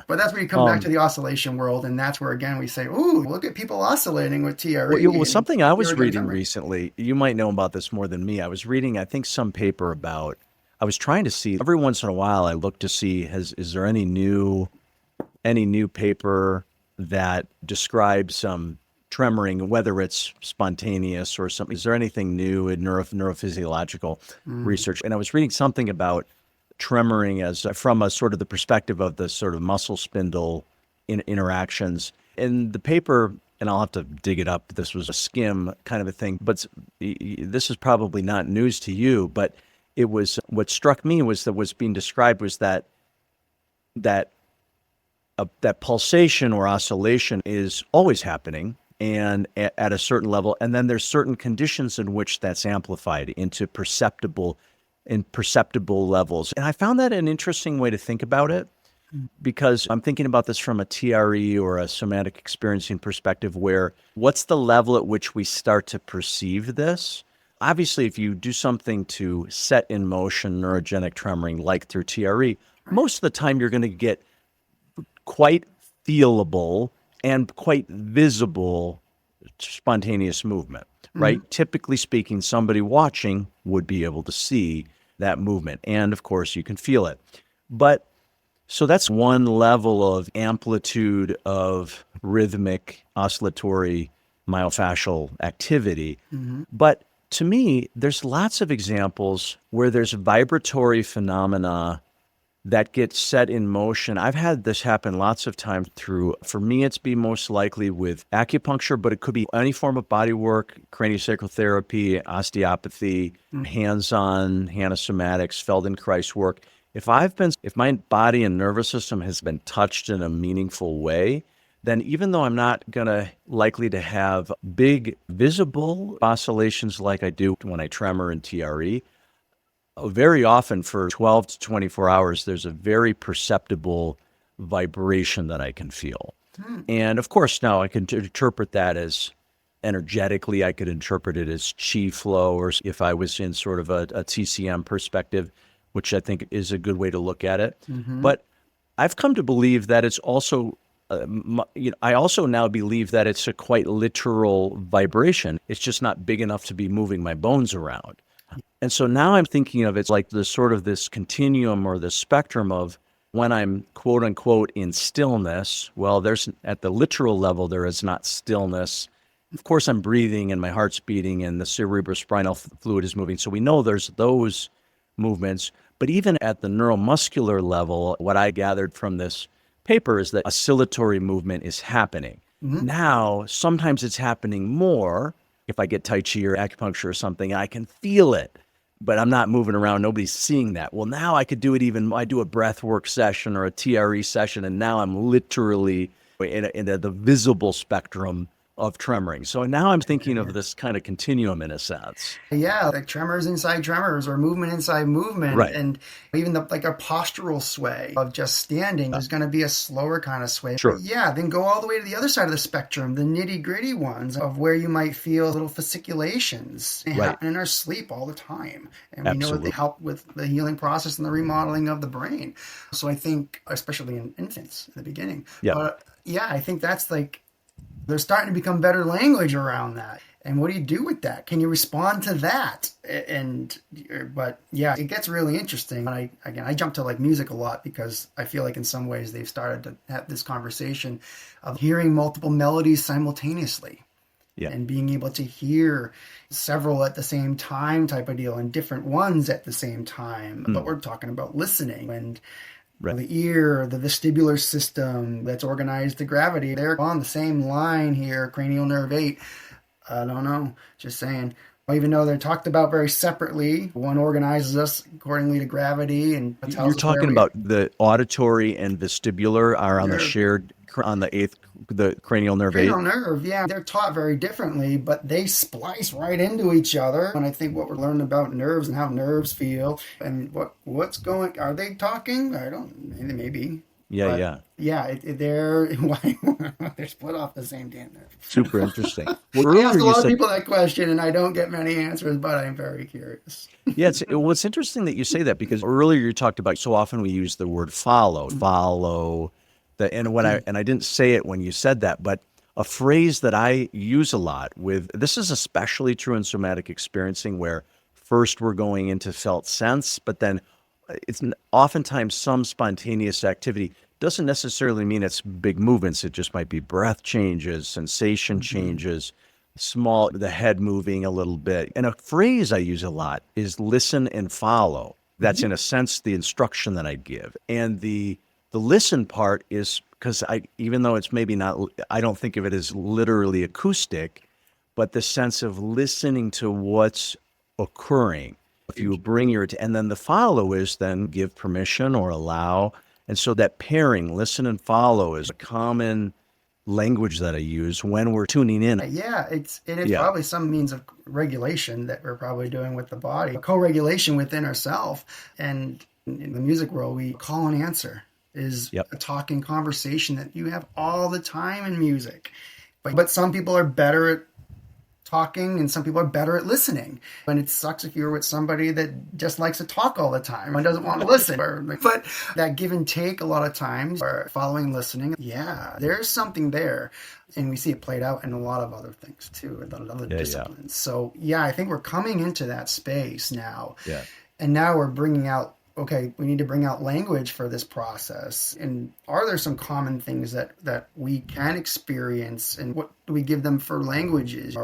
But that's where you come back to the oscillation world, and that's where, again, we say, ooh, look at people oscillating with TRE. Well, something I was reading recently, you might know about this more than me. I was reading, I think, some paper about, I was trying to see, every once in a while, I look to see, is there any new paper that describes some tremoring, whether it's spontaneous or something. Is there anything new in neurophysiological research? And I was reading something about tremoring as from a sort of the perspective of the sort of muscle spindle interactions. In the paper, and I'll have to dig it up, this was a skim kind of a thing, but this is probably not news to you, but it was, what struck me was that what's being described was that pulsation or oscillation is always happening, and at a certain level, and then there's certain conditions in which that's amplified into perceptible levels. And I found that an interesting way to think about it, because I'm thinking about this from a TRE or a somatic experiencing perspective, where what's the level at which we start to perceive this? Obviously, if you do something to set in motion neurogenic tremoring, like through TRE, most of the time you're going to get quite feelable and quite visible spontaneous movement, right? Typically speaking, somebody watching would be able to see that movement. And of course, you can feel it. But so that's one level of amplitude of rhythmic, oscillatory, myofascial activity. But to me, there's lots of examples where there's vibratory phenomena that get set in motion. I've had this happen lots of times for me, it's be most likely with acupuncture, but it could be any form of body work, craniosacral therapy, osteopathy, hands-on, somatics, Feldenkrais work. If my body and nervous system has been touched in a meaningful way, then even though I'm not likely to have big visible oscillations like I do when I tremor in TRE, very often for 12 to 24 hours, there's a very perceptible vibration that I can feel. And of course, now I can interpret that as energetically, I could interpret it as chi flow, or if I was in sort of a TCM perspective, which I think is a good way to look at it. But I've come to believe that it's also, I also now believe that it's a quite literal vibration. It's just not big enough to be moving my bones around. And so now I'm thinking of it like the sort of this continuum or the spectrum of when I'm quote unquote in stillness. Well, there's at the literal level, there is not stillness. Of course, I'm breathing and my heart's beating and the cerebrospinal fluid is moving. So we know there's those movements. But even at the neuromuscular level, what I gathered from this paper is that oscillatory movement is happening. Now, sometimes it's happening more. If I get Tai Chi or acupuncture or something, I can feel it, but I'm not moving around. Nobody's seeing that. Well, now I could do it I do a breath work session or a TRE session, and now I'm literally in the visible spectrum of tremoring. So now I'm thinking of this kind of continuum in a sense. Yeah, like tremors inside tremors or movement inside movement. Right. And even like a postural sway of just standing is going to be a slower kind of sway. Sure. But yeah, then go all the way to the other side of the spectrum, the nitty gritty ones of where you might feel little fasciculations. They happen in our sleep all the time. And we know that they help with the healing process and the remodeling of the brain. So I think, especially in infants in the beginning. But yeah, I think that's like, there's starting to become better language around that. And what do you do with that? Can you respond to that? But yeah, it gets really interesting. And I jump to like music a lot because I feel like in some ways they've started to have this conversation of hearing multiple melodies simultaneously. And being able to hear several at the same time type of deal and different ones at the same time. But we're talking about listening and the ear, the vestibular system that's organized to gravity. They're on the same line here, cranial nerve 8. I don't know, just saying. Even though they're talked about very separately, one organizes us accordingly to gravity and tells You're us talking about the auditory and vestibular are on the shared, on the eighth, the cranial nerve 8? Cranial nerve, yeah. They're taught very differently, but they splice right into each other. And I think what we're learning about nerves and how nerves feel and what's going, are they talking? I don't, maybe. Yeah. They're split off the same damn nerve. Super interesting. I ask a lot of people that question, and I don't get many answers, but I'm very curious. It's interesting that you say that because earlier you talked about so often we use the word follow. And I didn't say it when you said that, but a phrase that I use a lot this is especially true in somatic experiencing where first we're going into felt sense, but then it's oftentimes some spontaneous activity. Doesn't necessarily mean it's big movements. It just might be breath changes, sensation changes, the head moving a little bit. And a phrase I use a lot is listen and follow. That's in a sense the instruction that I give. And the listen part is because even though it's maybe not, I don't think of it as literally acoustic, but the sense of listening to what's occurring. If you bring and then the follow is then give permission or allow. And so that pairing, listen and follow, is a common language that I use when we're tuning in. Yeah, it's probably some means of regulation that we're probably doing with the body, co-regulation within ourselves. And in the music world, we call and answer is a talking conversation that you have all the time in music. But some people are better at talking and some people are better at listening. And it sucks if you're with somebody that just likes to talk all the time and doesn't want to listen. But that give and take a lot of times, or following, listening, yeah, there's something there. And we see it played out in a lot of other things too, a lot of other disciplines. Yeah. So yeah, I think we're coming into that space now. Yeah. And now we're bringing out, okay, we need to bring out language for this process. And are there some common things that we can experience, and what do we give them for languages?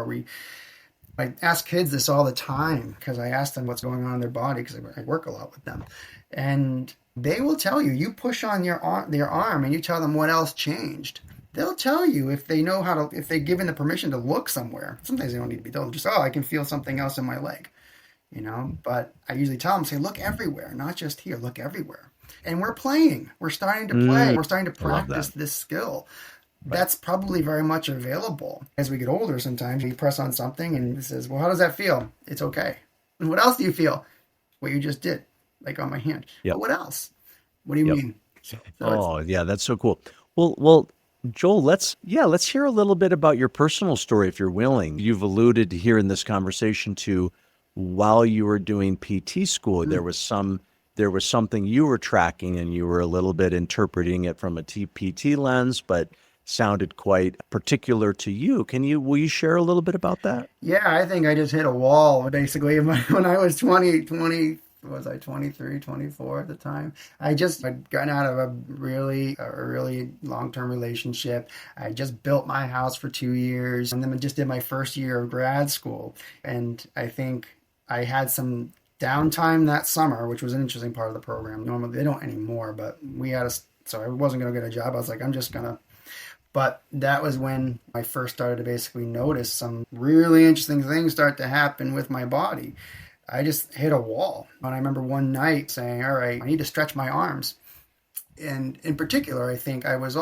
I ask kids this all the time because I ask them what's going on in their body because I work a lot with them. And they will tell you push on their arm and you tell them what else changed. They'll tell you if they know how to, if they're given the permission to look somewhere. Sometimes they don't need to be told, just, I can feel something else in my leg. But I usually tell them, say, look everywhere, not just here, look everywhere. And we're playing. We're starting to play. We're starting to practice this skill. Right. That's probably very much available. As we get older, sometimes you press on something and it says, well, how does that feel? It's okay. And what else do you feel? What you just did, like on my hand. Yep. But what else? What do you mean? Yeah, that's so cool. Well, Joel, let's hear a little bit about your personal story, if you're willing. You've alluded here in this conversation to, while you were doing PT school, there was something you were tracking and you were a little bit interpreting it from a PT lens, but sounded quite particular to you. Will you share a little bit about that? Yeah, I think I just hit a wall basically when I was 23, 24 at the time. I'd gotten out of a really long-term relationship. I just built my house for 2 years, and then I just did my first year of grad school. And I think I had some downtime that summer, which was an interesting part of the program. Normally they don't anymore, but so I wasn't going to get a job. I was like, but that was when I first started to basically notice some really interesting things start to happen with my body. I just hit a wall. And I remember one night saying, all right, I need to stretch my arms. And in particular, I think I was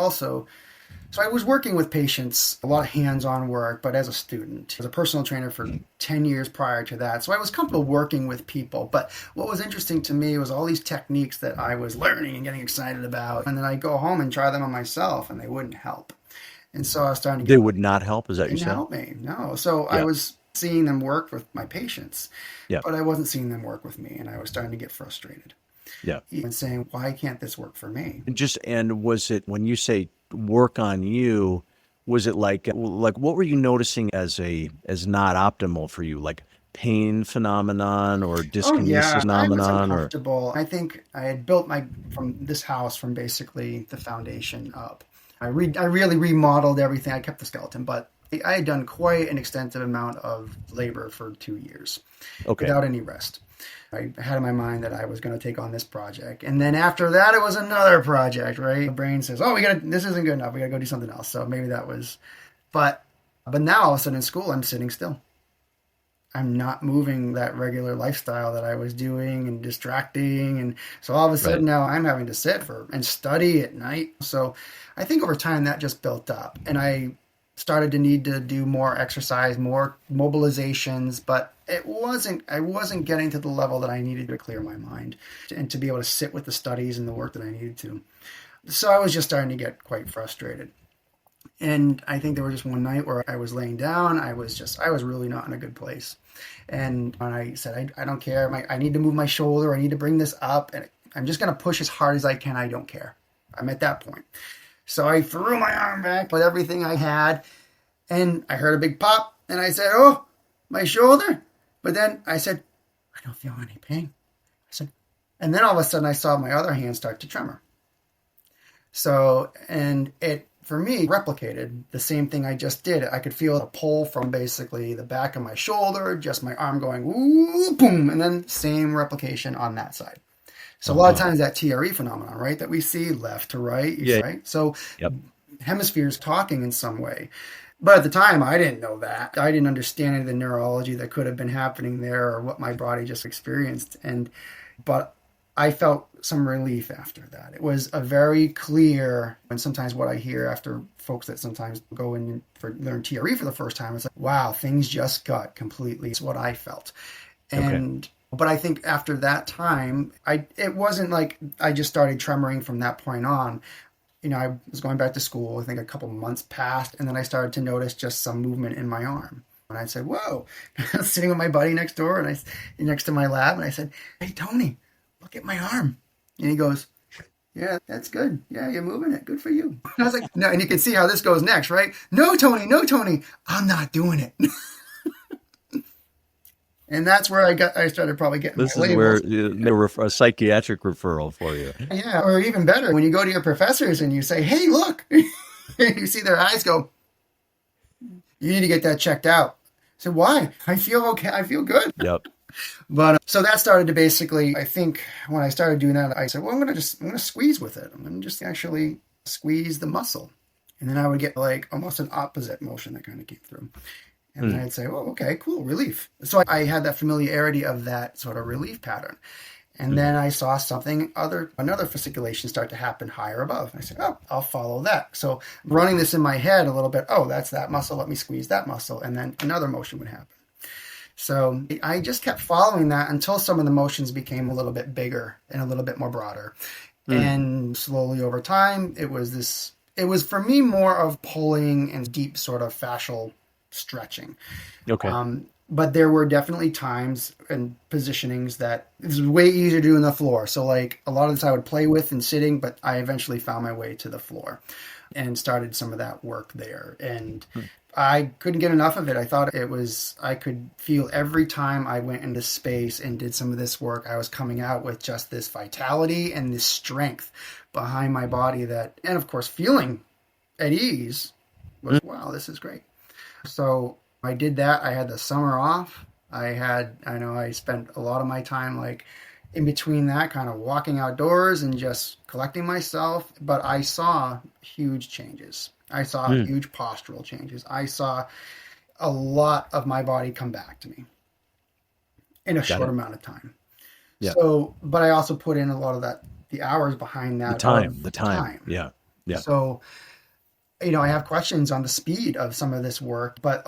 working with patients, a lot of hands-on work, but as a student. I was a personal trainer for 10 years prior to that. So I was comfortable working with people. But what was interesting to me was all these techniques that I was learning and getting excited about. And then I'd go home and try them on myself, and they wouldn't help. And so I was starting to They would not help? Is that what you said? They didn't help me, no. So I was seeing them work with my patients, but I wasn't seeing them work with me, and I was starting to get frustrated. Yeah. And saying, why can't this work for me? And was it, when you say work on you, was it like what were you noticing as not optimal for you? Like pain phenomenon or dyskinesia phenomenon? I was uncomfortable. I think I had built from this house from basically the foundation up. I really remodeled everything. I kept the skeleton, but I had done quite an extensive amount of labor for 2 years without any rest. I had in my mind that I was going to take on this project. And then after that, it was another project, right? The brain says, this isn't good enough. We got to go do something else. So maybe that was, but now all of a sudden in school, I'm sitting still. I'm not moving that regular lifestyle that I was doing and distracting. And so all of a sudden now I'm having to sit and study at night. So I think over time that just built up, and I started to need to do more exercise, more mobilizations, but I wasn't getting to the level that I needed to clear my mind and to be able to sit with the studies and the work that I needed to. So I was just starting to get quite frustrated. And I think there was just one night where I was laying down. I was really not in a good place. And I said, I don't care. I need to move my shoulder. I need to bring this up. And I'm just going to push as hard as I can. I don't care. I'm at that point. So I threw my arm back with everything I had. And I heard a big pop. And I said, oh, my shoulder. But then I said, I don't feel any pain. And then all of a sudden I saw my other hand start to tremor. So, and it, for me, replicated the same thing I just did. I could feel a pull from basically the back of my shoulder, just my arm going, ooh, boom, and then same replication on that side. So a lot of times that TRE phenomenon, right, that we see left to right, right? So hemispheres talking in some way. But at the time, I didn't know that. I didn't understand any of the neurology that could have been happening there or what my body just experienced. But I felt some relief after that. It was a very clear, and sometimes what I hear after folks that sometimes go in for learn TRE for the first time, it's like, wow, things just got completely, it's what I felt. But I think after that time, it wasn't like I just started tremoring from that point on. I was going back to school. I think a couple months passed, and then I started to notice just some movement in my arm. And I said, whoa. I was sitting with my buddy next door and next to my lab. And I said, hey, Tony, look at my arm. And he goes, yeah, that's good. Yeah, you're moving it. Good for you. And I was like, no. And you can see how this goes next, right? No, Tony, I'm not doing it. And that's where I started probably getting This my is labels. where there were a psychiatric referral for you. Yeah, or even better, when you go to your professors and you say, hey, look, you see their eyes go, you need to get that checked out. I said, why? I feel okay. I feel good. Yep. But so that started to basically, I think when I started doing that, I said, well, I'm going to squeeze with it. I'm going to just actually squeeze the muscle. And then I would get like almost an opposite motion that kind of came through. And then I'd say, oh, okay, cool, relief. So I had that familiarity of that sort of relief pattern. And then I saw another fasciculation start to happen higher above. I said, oh, I'll follow that. So running this in my head a little bit, oh, that's that muscle. Let me squeeze that muscle. And then another motion would happen. So I just kept following that until some of the motions became a little bit bigger and a little bit more broader. And slowly over time, it was for me more of pulling and deep sort of fascial stretching. Okay. But there were definitely times and positionings that it was way easier to do on the floor. So like a lot of this I would play with and sitting, but I eventually found my way to the floor and started some of that work there. And I couldn't get enough of it. I thought I could feel every time I went into space and did some of this work, I was coming out with just this vitality and this strength behind my body and of course, feeling at ease was, wow, this is great. So I did that. I had the summer off. I spent a lot of my time like in between that kind of walking outdoors and just collecting myself. But I saw huge changes. I saw huge postural changes. I saw a lot of my body come back to me in a short amount of time. Yeah. So, but I also put in a lot of the hours behind that. The time. Yeah. Yeah. So, I have questions on the speed of some of this work, but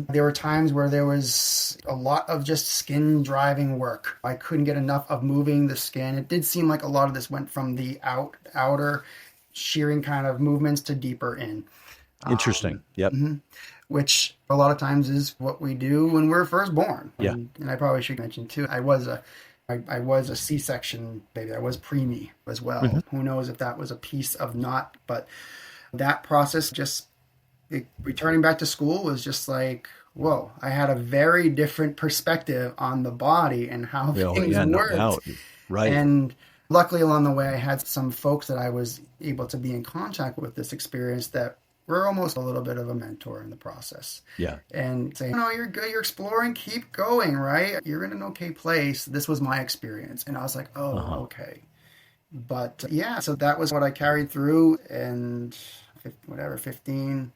there were times where there was a lot of just skin driving work. I couldn't get enough of moving the skin. It did seem like a lot of this went from the outer shearing kind of movements to deeper in. Interesting. Yep. Which a lot of times is what we do when we're first born. Yeah. And I probably should mention too, I was a C-section baby. I was preemie as well. Who knows if that was a piece of not, but that process, returning back to school was just like, whoa, I had a very different perspective on the body and how things worked. No doubt. Right. And luckily along the way, I had some folks that I was able to be in contact with this experience that were almost a little bit of a mentor in the process. Yeah. And saying, no, you're good. You're exploring. Keep going, right? You're in an okay place. This was my experience. And I was like, oh, okay. But so that was what I carried through, and 15,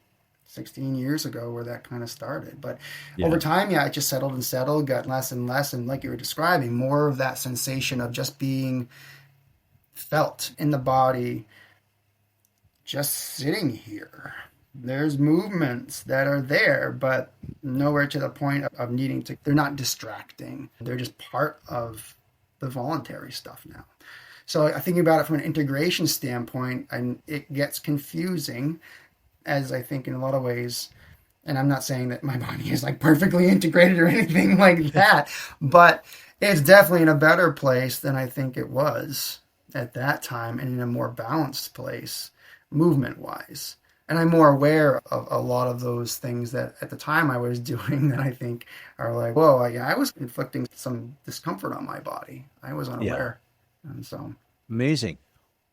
16 years ago where that kind of started. But over time, it just settled, got less and less. And like you were describing, more of that sensation of just being felt in the body, just sitting here. There's movements that are there, but nowhere to the point of needing to, they're not distracting. They're just part of the voluntary stuff now. So thinking about it from an integration standpoint, and it gets confusing, as I think in a lot of ways, and I'm not saying that my body is like perfectly integrated or anything like that, but it's definitely in a better place than I think it was at that time, and in a more balanced place, movement-wise. And I'm more aware of a lot of those things that at the time I was doing that I think are like, whoa, I was inflicting some discomfort on my body. I was unaware. And so amazing.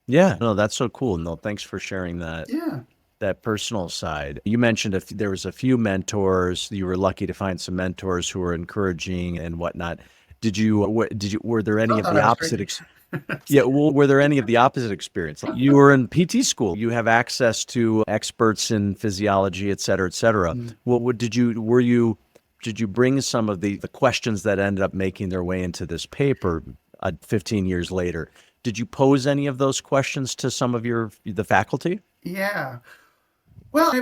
Yeah, no, that's so cool. No, thanks for sharing that. Yeah. That personal side. You mentioned there was a few mentors. You were lucky to find some mentors who were encouraging and whatnot. Were there any of the opposite? Were there any of the opposite experience? Like you were in PT school. You have access to experts in physiology, et cetera, et cetera. Did you bring some of the questions that ended up making their way into this paper 15 years later? Did you pose any of those questions to some of the faculty? Yeah. Well,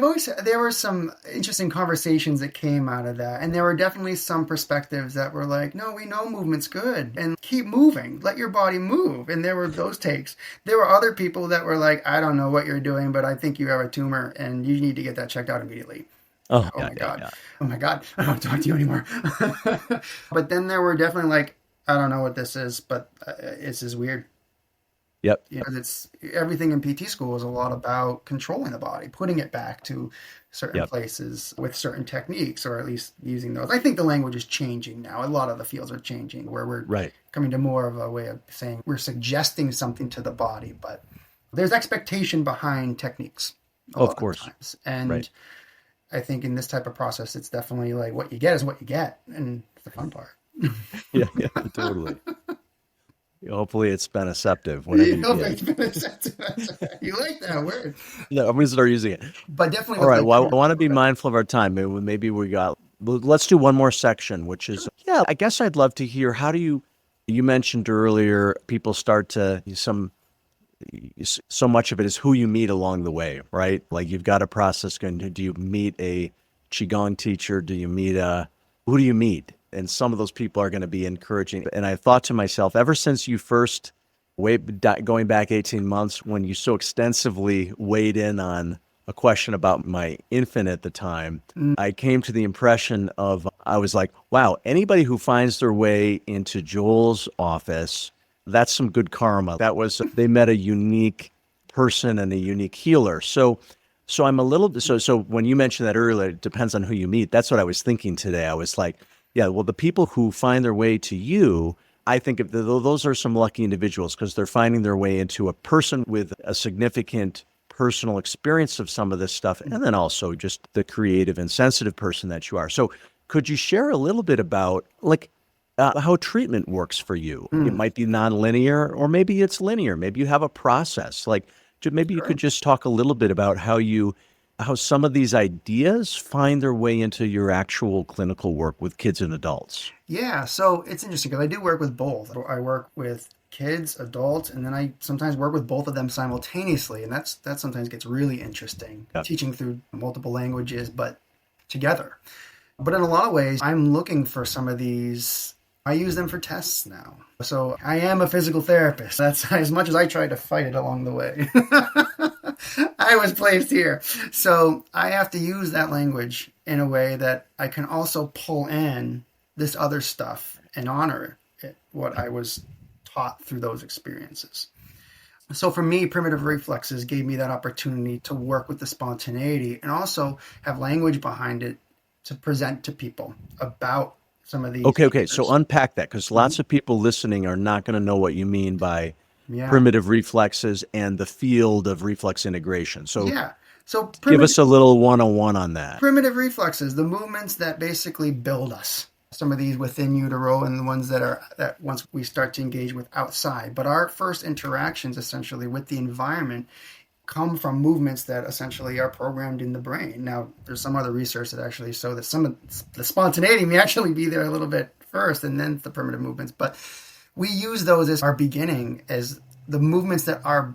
there were some interesting conversations that came out of that. And there were definitely some perspectives that were like, no, we know movement's good and keep moving. Let your body move. And there were those takes. There were other people that were like, I don't know what you're doing, but I think you have a tumor and you need to get that checked out immediately. Oh, Oh yeah, my yeah, God. yeah. Oh my God. I don't want to talk to you anymore. But then there were definitely like, I don't know what this is, but this is weird. Yep, You know, it's everything in PT school is a lot about controlling the body, putting it back to certain yep, places with certain techniques, or at least using those. I think the language is changing now. A lot of the fields are changing where we're right. coming to more of a way of saying we're suggesting something to the body, but there's expectation behind techniques a Of lot of course. times. Right. And I think in this type of process, it's definitely like what you get is what you get. And it's the fun part. Yeah, yeah, totally. Hopefully it's beneceptive, whatever You you know, get. it's been a sense of that. You like that word. Yeah, I'm gonna start using it. But definitely All with right. like Well, I primitive. want to be mindful of our time. Maybe we got. Let's do one more section, which is yeah. I guess I'd love to hear how do you. You mentioned earlier people start to so much of it is who you meet along the way, right? Like you've got a process going. Do you meet a Qigong teacher? Do you meet a who do you meet? And some of those people are going to be encouraging. And I thought to myself, ever since you first going back 18 months when you so extensively weighed in on a question about my infant at the time, I came to the impression of I was like, wow, anybody who finds their way into Joel's office, that's some good karma. That was they met a unique person and a unique healer. So I'm a little so when you mentioned that earlier, it depends on who you meet. That's what I was thinking today. I was like, yeah, well, the people who find their way to you, I think of those are some lucky individuals because they're finding their way into a person with a significant personal experience of some of this stuff, and then also just the creative and sensitive person that you are. So, could you share a little bit about like how treatment works for you? It Mm, might be nonlinear, or maybe it's linear. Maybe you have a process. Like, maybe you could sure. just talk a little bit about how some of these ideas find their way into your actual clinical work with kids and adults. Yeah, so it's interesting because I do work with both. I work with kids, adults, and then I sometimes work with both of them simultaneously, and that sometimes gets really interesting. Yeah. Teaching through multiple languages, but together. But in a lot of ways, I'm looking for some of these. I use them for tests now. So I am a physical therapist. That's as much as I tried to fight it along the way. I was placed here. So I have to use that language in a way that I can also pull in this other stuff and honor it, what I was taught through those experiences. So for me, primitive reflexes gave me that opportunity to work with the spontaneity and also have language behind it to present to people about some of these Okay. So features. unpack that because lots of people listening are not going to know what you mean by Yeah. primitive reflexes and the field of reflex integration. So Yeah. So give us a little 101 on that. primitive reflexes, the movements that basically build us. Some of these within utero and the ones that are that once we start to engage with outside. But our first interactions essentially with the environment come from movements that essentially are programmed in the brain. Now, there's some other research that actually show that some of the spontaneity may actually be there a little bit first and then the primitive movements. But we use those as our beginning, as the movements that are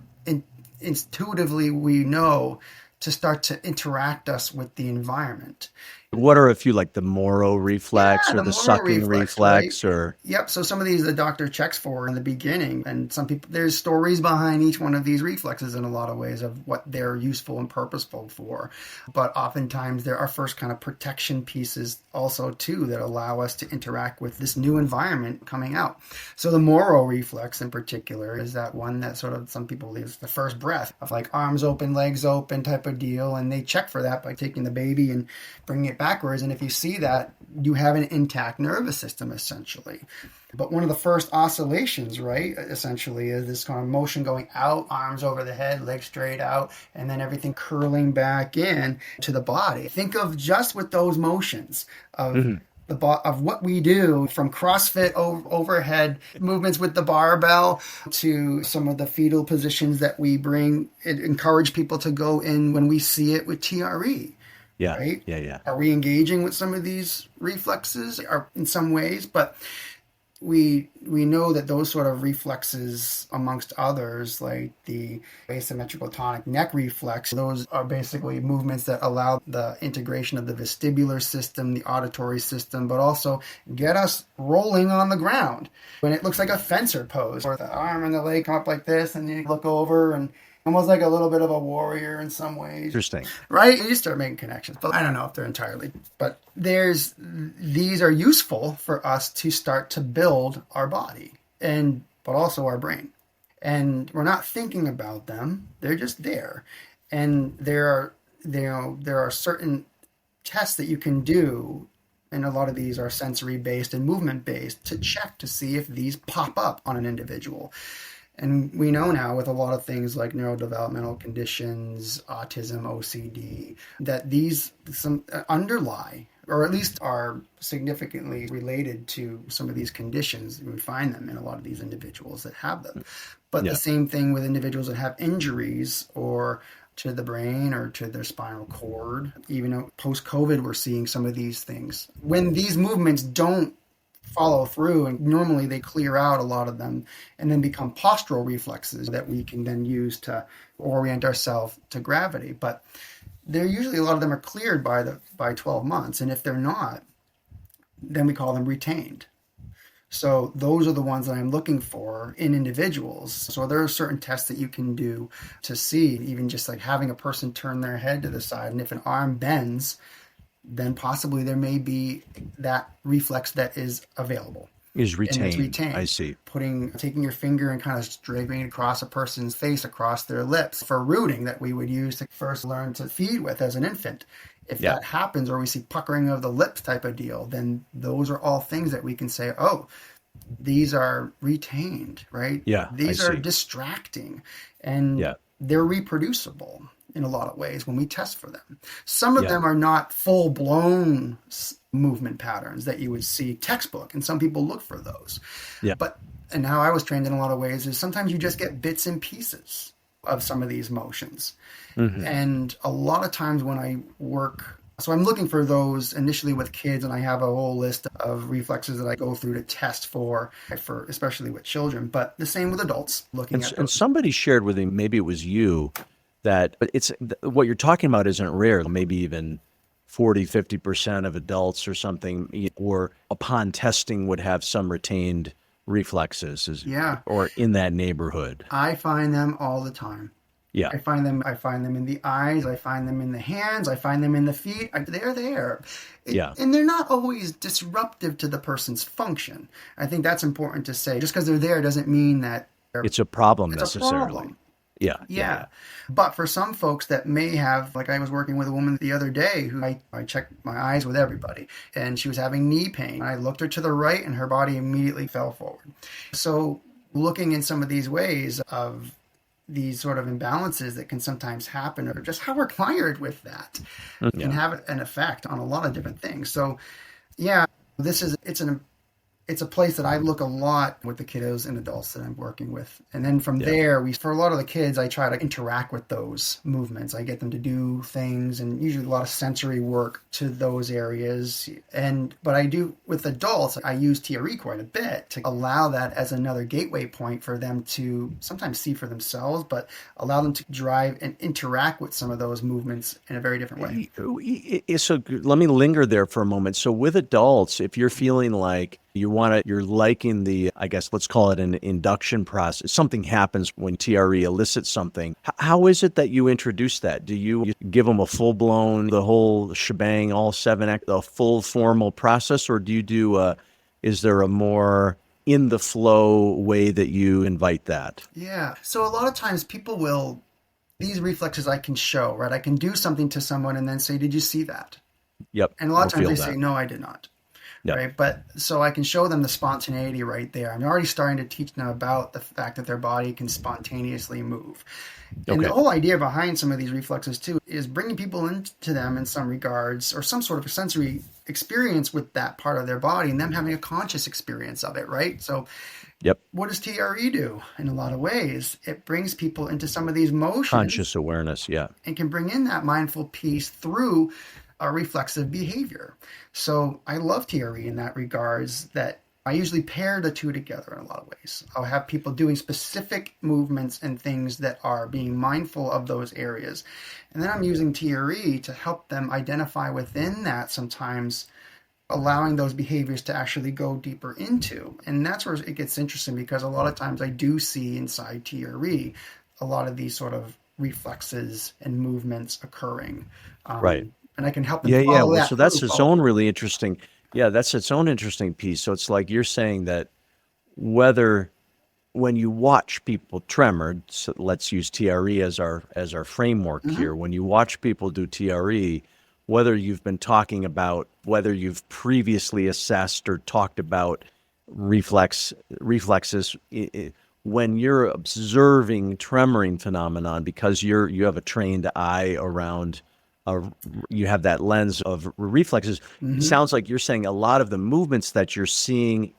intuitively we know to start to interact us with the environment. What are a few like the Moro reflex Yeah, or the the motor sucking reflex, right? reflex or Yep. So some of these the doctor checks for in the beginning, and some people there's stories behind each one of these reflexes in a lot of ways of what they're useful and purposeful for. But oftentimes there are first kind of protection pieces also too that allow us to interact with this new environment coming out. So the Moro reflex in particular is that one that sort of some people believe is the first breath of like arms open, legs open type of deal, and they check for that by taking the baby and bringing it backwards. And if you see that, you have an intact nervous system essentially. But one of the first oscillations, right, essentially is this kind of motion going out, arms over the head, legs straight out, and then everything curling back in to the body. Think of just with those motions of of what we do from CrossFit overhead movements with the barbell to some of the fetal positions that we encourage people to go in when we see it with TRE. yeah, Right? yeah. Are we engaging with some of these reflexes? Are in some ways, but we know that those sort of reflexes, amongst others, like the asymmetrical tonic neck reflex, those are basically movements that allow the integration of the vestibular system, the auditory system, but also get us rolling on the ground. When it looks like a fencer pose, or the arm and the leg come up like this, and you look over and almost like a little bit of a warrior in some ways. Interesting. Right? You start making connections. But I don't know if they're entirely. But these are useful for us to start to build our body but also our brain. And we're not thinking about them. They're just there. And there are certain tests that you can do, and a lot of these are sensory based and movement based, to check to see if these pop up on an individual. And we know now with a lot of things like neurodevelopmental conditions, autism, OCD, that these some underlie, or at least are significantly related to some of these conditions. We find them in a lot of these individuals that have them. But the same thing with individuals that have injuries or to the brain or to their spinal cord. Even post-COVID, we're seeing some of these things. When these movements don't follow through, and normally they clear out a lot of them and then become postural reflexes that we can then use to orient ourselves to gravity. But they're usually, a lot of them are cleared by 12 months. And if they're not, then we call them retained. So those are the ones that I'm looking for in individuals. So there are certain tests that you can do to see, even just like having a person turn their head to the side. And if an arm bends, then possibly there may be that reflex that is available. Is retained. And it's retained. I see. Taking your finger and kind of draping it across a person's face, across their lips for rooting that we would use to first learn to feed with as an infant. If that happens, or we see puckering of the lips type of deal, then those are all things that we can say, oh, these are retained, right? Yeah, these are distracting, and they're reproducible in a lot of ways when we test for them. Some of them are not full-blown movement patterns that you would see textbook, and some people look for those. Yeah. And how I was trained in a lot of ways is sometimes you just get bits and pieces of some of these motions. Mm-hmm. And a lot of times when I work, so I'm looking for those initially with kids, and I have a whole list of reflexes that I go through to test for especially with children, but the same with adults looking at those. And somebody shared with me, maybe it was you, that it's what you're talking about isn't rare. Maybe even 40-50% of adults or something, or upon testing would have some retained reflexes, or in that neighborhood. I find them all the time. Yeah, I find them in the eyes. I find them in the hands. I find them in the feet. They're there. And they're not always disruptive to the person's function. I think that's important to say. Just because they're there doesn't mean that it's a problem necessarily. A problem. Yeah. But for some folks that may have, like I was working with a woman the other day who I checked my eyes with everybody, and she was having knee pain. I looked her to the right and her body immediately fell forward. So looking in some of these ways of these sort of imbalances that can sometimes happen, or just how we're wired with that, can have an effect on a lot of different things. So it's a place that I look a lot with the kiddos and adults that I'm working with. And then from there, for a lot of the kids, I try to interact with those movements. I get them to do things, and usually a lot of sensory work to those areas. But I do with adults, I use TRE quite a bit to allow that as another gateway point for them to sometimes see for themselves, but allow them to drive and interact with some of those movements in a very different way. So let me linger there for a moment. So with adults, if you're feeling like you're liking the, I guess, let's call it an induction process. Something happens when TRE elicits something. How is it that you introduce that? Do you give them a full-blown, the whole shebang, all 7 the full formal process, or do you do is there a more in the flow way that you invite that? Yeah. So a lot of times these reflexes I can show, right? I can do something to someone and then say, did you see that? Yep. And a lot of times they say, no, I did not. Yep. Right. But so I can show them the spontaneity right there. I'm already starting to teach them about the fact that their body can spontaneously move. And the whole idea behind some of these reflexes too is bringing people into them in some regards, or some sort of sensory experience with that part of their body, and them having a conscious experience of it. Right. So what does TRE do? In a lot of ways, it brings people into some of these motions. Conscious awareness. Yeah. And can bring in that mindful piece through a reflexive behavior. So I love TRE in that regards, that I usually pair the two together in a lot of ways. I'll have people doing specific movements and things that are being mindful of those areas. And then I'm using TRE to help them identify within that, sometimes allowing those behaviors to actually go deeper into. And that's where it gets interesting, because a lot of times I do see inside TRE a lot of these sort of reflexes and movements occurring. Right. And I can help them Yeah, yeah. follow Well, that so that's through. its own really interesting. Yeah, that's its own interesting piece. So it's like you're saying that whether when you watch people tremor, so let's use TRE as our framework here. When you watch people do TRE, whether you've been talking about whether you've previously assessed or talked about reflexes, when you're observing tremoring phenomenon because you have a trained eye around you have that lens of reflexes. It sounds like you're saying a lot of the movements that you're seeing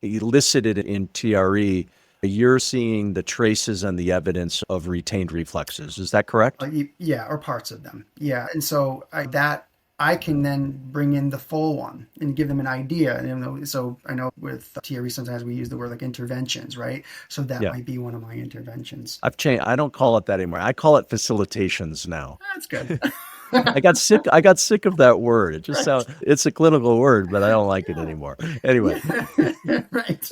elicited in TRE, you're seeing the traces and the evidence of retained reflexes. Is that correct? Yeah, or parts of them. Yeah, and so I can then bring in the full one and give them an idea. And so I know with TRE sometimes we use the word like interventions, right? So that Yeah. might be one of my interventions. I've changed. I don't call it that anymore. I call it facilitations now. That's good. I got sick of that word. It just sounds, it's a clinical word, but I don't like it anymore. Anyway. Right.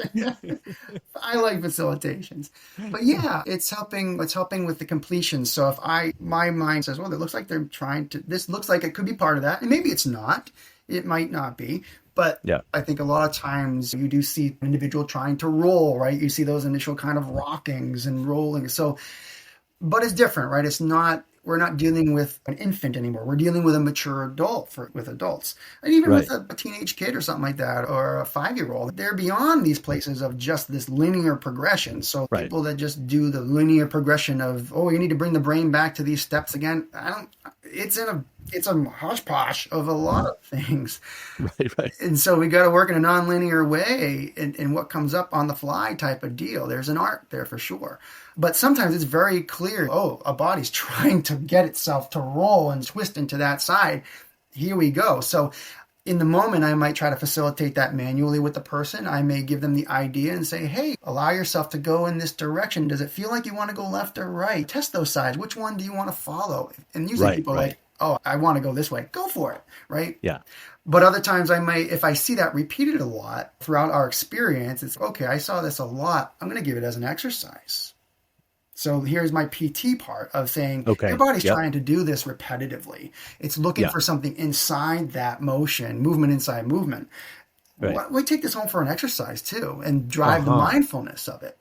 I like facilitations. But yeah, it's helping with the completion. So if my mind says, well, it looks like they're trying to, this looks like it could be part of that. And maybe it's not. It might not be. But Yeah. I think a lot of times you do see an individual trying to roll, right? You see those initial kind of rockings and rolling. So, but it's different, right? It's not, we're not dealing with an infant anymore. We're dealing with a mature adult with adults. And even Right. with a teenage kid or something like that, or a 5-year-old, they're beyond these places of just this linear progression. So Right. people that just do the linear progression of, oh, you need to bring the brain back to these steps again. It's a hodgepodge of a lot of things. Right. And so we got to work in a nonlinear way in what comes up on the fly type of deal. There's an art there for sure. But sometimes it's very clear, oh, a body's trying to get itself to roll and twist into that side. Here we go. So in the moment, I might try to facilitate that manually with the person. I may give them the idea and say, hey, allow yourself to go in this direction. Does it feel like you want to go left or right? Test those sides. Which one do you want to follow? And usually people are like, oh, I want to go this way. Go for it, right? Yeah. But other times I might, if I see that repeated a lot throughout our experience, it's okay, I saw this a lot. I'm going to give it as an exercise. So here's my PT part of saying, Okay. your body's Yep. trying to do this repetitively. It's looking Yeah. for something inside that motion, movement inside movement. Right. Why don't we take this home for an exercise too and drive the mindfulness of it?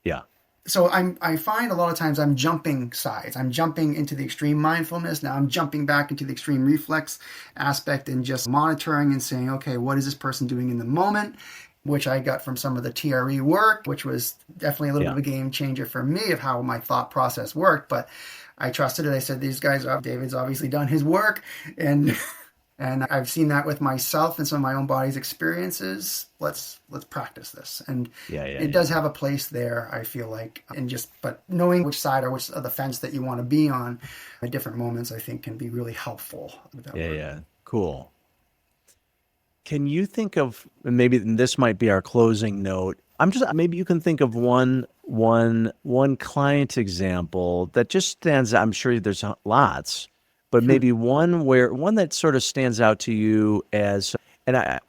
Yeah. So I find a lot of times I'm jumping sides. I'm jumping into the extreme mindfulness. Now I'm jumping back into the extreme reflex aspect and just monitoring and saying, okay, what is this person doing in the moment? Which I got from some of the TRE work, which was definitely a little bit of a game changer for me of how my thought process worked. But I trusted it. I said, these guys, David's obviously done his work. And I've seen that with myself and some of my own body's experiences. Let's practice this. And it does have a place there, I feel like. But knowing which side or which of the fence that you want to be on at different moments, I think can be really helpful with that work. Yeah. Cool. Can you think of, maybe this might be our closing note. Maybe you can think of one client example that just stands out. I'm sure there's lots, but maybe one that sort of stands out to you as,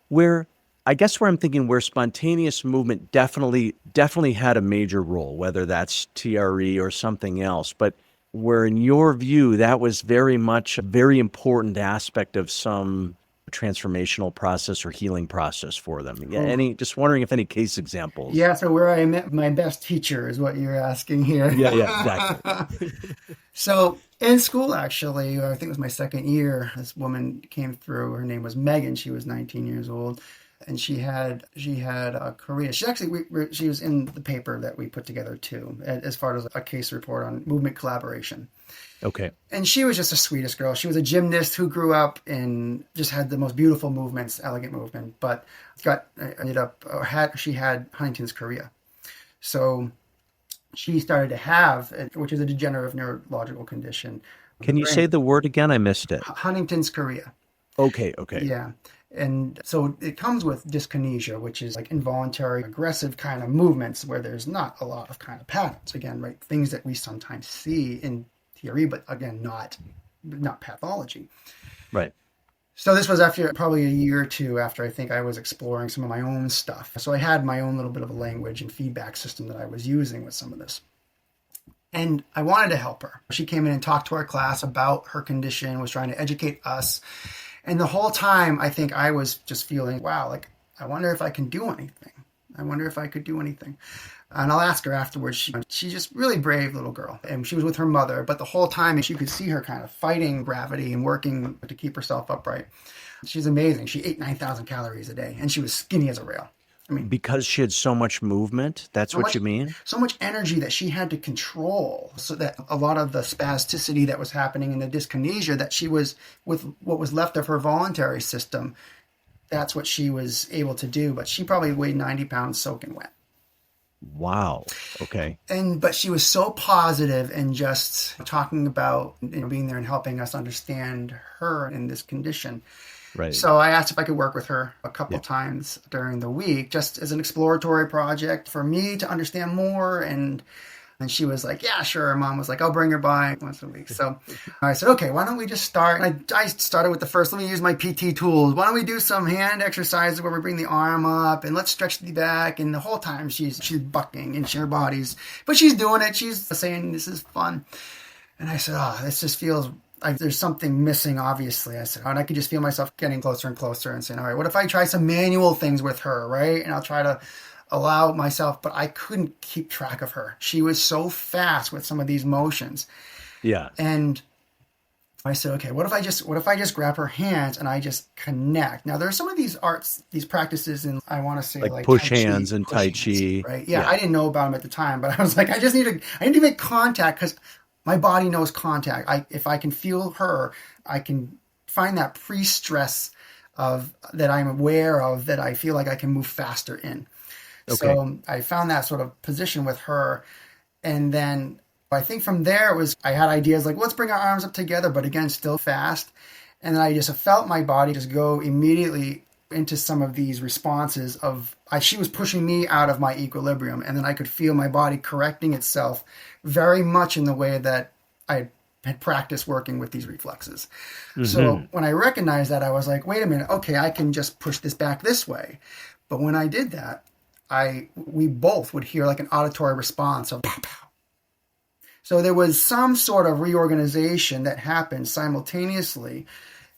where I'm thinking where spontaneous movement definitely had a major role, whether that's TRE or something else, but where in your view, that was very much a very important aspect of some transformational process or healing process for them. Just wondering if any case examples. Yeah, so where I met my best teacher is what you're asking here. Yeah, exactly. So in school, actually, I think it was my second year, this woman came through. Her name was Megan. She was 19 years old, and she had a Korea. She actually she was in the paper that we put together too, as far as a case report on movement collaboration. Okay. And she was just the sweetest girl. She was a gymnast who grew up and just had the most beautiful movements, elegant movement, but she had Huntington's chorea. So she started to have, which is a degenerative neurological condition. Can you say the word again? I missed it. Huntington's chorea. Okay. Yeah. And so it comes with dyskinesia, which is like involuntary, aggressive kind of movements where there's not a lot of kind of patterns. Again, right? Things that we sometimes see in theory, but again, not pathology. Right. So this was after probably a year or two after I think I was exploring some of my own stuff. So I had my own little bit of a language and feedback system that I was using with some of this. And I wanted to help her. She came in and talked to our class about her condition, was trying to educate us. And the whole time, I think I was just feeling, wow, like, I wonder if I can do anything. I wonder if I could do anything. And I'll ask her afterwards. She's just really brave little girl. And she was with her mother, but the whole time you could see her kind of fighting gravity and working to keep herself upright. She's amazing. She ate 9,000 calories a day, and she was skinny as a rail. I mean, because she had so much movement, that's what you mean? So much energy that she had to control, so that a lot of the spasticity that was happening in the dyskinesia, that she was, with what was left of her voluntary system, that's what she was able to do. But she probably weighed 90 pounds soaking wet. Wow. Okay. But she was so positive and just talking about, being there and helping us understand her in this condition. Right. So I asked if I could work with her a couple times during the week, just as an exploratory project for me to understand more. And she was like, yeah, sure. Her mom was like, I'll bring her by once a week. So I said, okay, why don't we just start? And I started with the first, let me use my PT tools. Why don't we do some hand exercises where we bring the arm up and let's stretch the back. And the whole time she's bucking and her body's, but she's doing it. She's saying, this is fun. And I said, this just feels like there's something missing, obviously. I said, and I could just feel myself getting closer and closer and saying, all right, what if I try some manual things with her, right? And I'll try to allow myself, but I couldn't keep track of her. She was so fast with some of these motions. Yeah. And I said, okay, what if I just grab her hands and I just connect? Now there's some of these these practices, and I want to say like push hands and Tai Chi. Right. Yeah. I didn't know about them at the time, but I was like, I need to make contact, because my body knows contact. If I can feel her, I can find that pre-stress that I'm aware of, that I feel like I can move faster in. Okay. So I found that sort of position with her. And then I think from there I had ideas like, let's bring our arms up together, but again, still fast. And then I just felt my body just go immediately into some of these responses she was pushing me out of my equilibrium. And then I could feel my body correcting itself very much in the way that I had practiced working with these reflexes. Mm-hmm. So when I recognized that, I was like, wait a minute, okay, I can just push this back this way. But when I did that, we both would hear like an auditory response of pow, pow. So there was some sort of reorganization that happened simultaneously,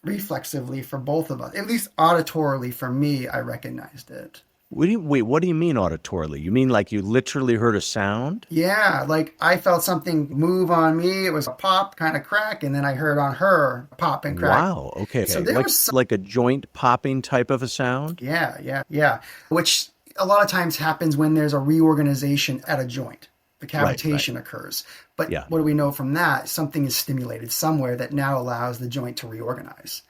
reflexively for both of us. At least auditorily for me, I recognized it. What do you mean auditorily? You mean like you literally heard a sound? Yeah, like I felt something move on me. It was a pop, kind of crack, and then I heard on her pop and crack. Wow, okay. So there was like a joint popping type of a sound? Yeah. Which a lot of times happens when there's a reorganization at a joint. The cavitation occurs. But what do we know from that? Something is stimulated somewhere that now allows the joint to reorganize.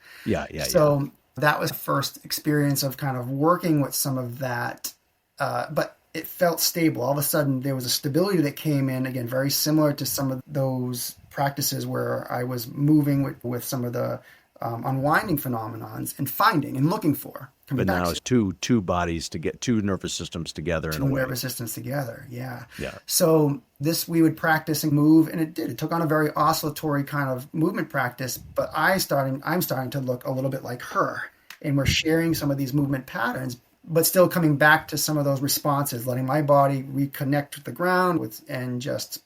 So that was the first experience of kind of working with some of that. But it felt stable. All of a sudden, there was a stability that came in, again, very similar to some of those practices where I was moving with some of the unwinding phenomenons and finding and looking for. But now it's two bodies to get two nervous systems together in a way. Two nervous systems together, yeah. So this we would practice and move, and it did. It took on a very oscillatory kind of movement practice, but I'm starting to look a little bit like her, and we're sharing some of these movement patterns, but still coming back to some of those responses, letting my body reconnect with the ground and just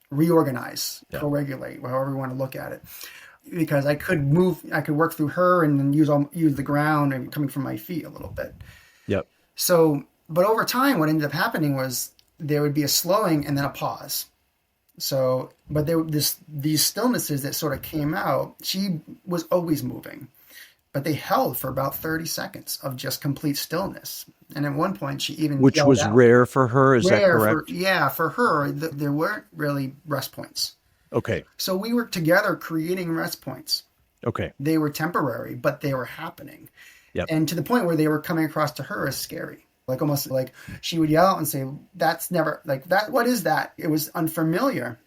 reorganize, co-regulate, however you want to look at it. Because I could work through her and then use the ground and coming from my feet a little bit. Yep. So, but over time, what ended up happening was there would be a slowing and then a pause. So, but there were these stillnesses that sort of came out. She was always moving, but they held for about 30 seconds of just complete stillness. And at one point, she even which was out. Rare for her. Is that correct? For her, there weren't really rest points. Okay. So we were together creating rest points. Okay. They were temporary, but they were happening. Yep. And to the point where they were coming across to her as scary. Like almost like she would yell out and say, that's never like that. What is that? It was unfamiliar.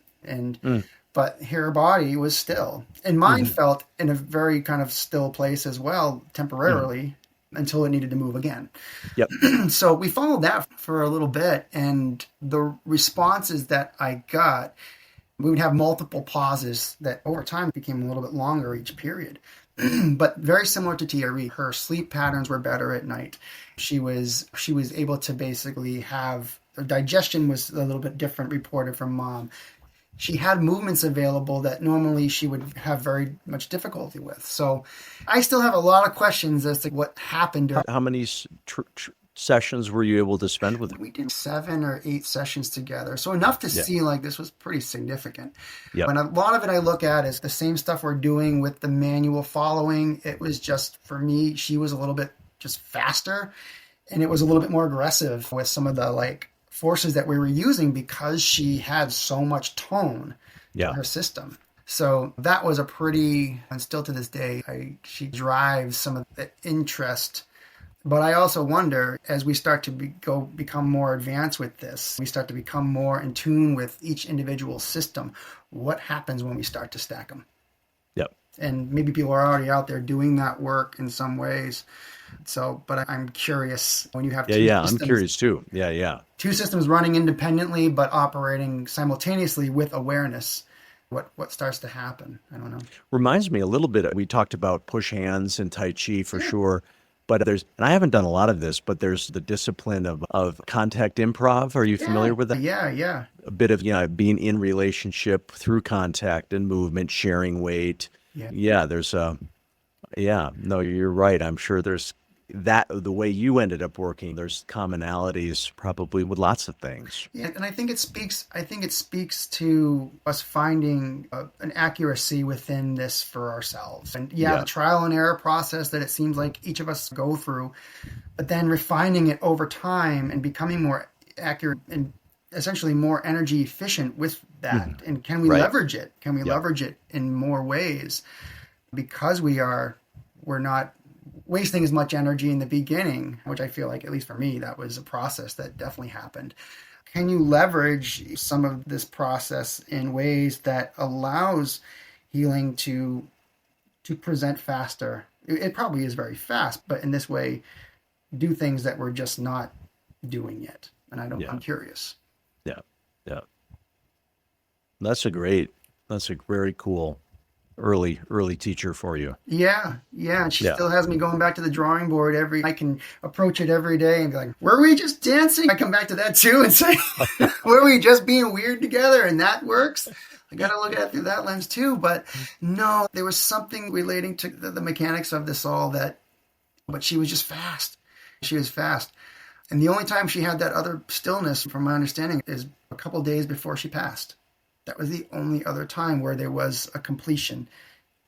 But her body was still. And mine felt in a very kind of still place as well, temporarily, until it needed to move again. Yep. So we followed that for a little bit. And the responses that I got, we would have multiple pauses that over time became a little bit longer each period, but very similar to TRE. Her sleep patterns were better at night. She was able to basically have her digestion was a little bit different reported from mom. she had movements available that normally she would have very much difficulty with. So I still have a lot of questions as to what happened. How many sessions were you able to spend with her? We did 7 or 8 sessions together. So enough to see like this was pretty significant. Yep. But a lot of it I look at is the same stuff we're doing with the manual following. It was just, for me, she was a little bit just faster, and it was a little bit more aggressive with some of the like forces that we were using because she had so much tone in her system. So that was a pretty, and still to this day, she drives some of the interest. But I also wonder, as we start to become more advanced with this, we start to become more in tune with each individual system, what happens when we start to stack them? Yep. And maybe people are already out there doing that work in some ways. So, but I'm curious when you have two systems. I'm curious too. Yeah. 2 systems running independently but operating simultaneously with awareness. What starts to happen? I don't know. Reminds me a little bit. We talked about push hands and Tai Chi for sure. But and I haven't done a lot of this, but there's the discipline of contact improv. Are you familiar with that? Yeah. A bit of, being in relationship through contact and movement, sharing weight. Yeah, there's no, you're right. I'm sure there's that, the way you ended up working, there's commonalities probably with lots of things. Yeah, and I think it speaks to us finding an accuracy within this for ourselves. And the trial and error process that it seems like each of us go through, but then refining it over time and becoming more accurate and essentially more energy efficient with that. Mm-hmm. And can we leverage it? Can we leverage it in more ways? Because we're not wasting as much energy in the beginning, which I feel like, at least for me, that was a process that definitely happened. Can you leverage some of this process in ways that allows healing to present faster? It probably is very fast, but in this way, do things that we're just not doing yet. And I'm curious. Yeah. That's a very cool early teacher for you. Yeah. And she still has me going back to the drawing board I can approach it every day and be like, were we just dancing? I come back to that too and say, were we just being weird together? And that works. I got to look at it through that lens too. But no, there was something relating to the mechanics of this all but she was just fast. She was fast. And the only time she had that other stillness, from my understanding, is a couple days before she passed. That was the only other time where there was a completion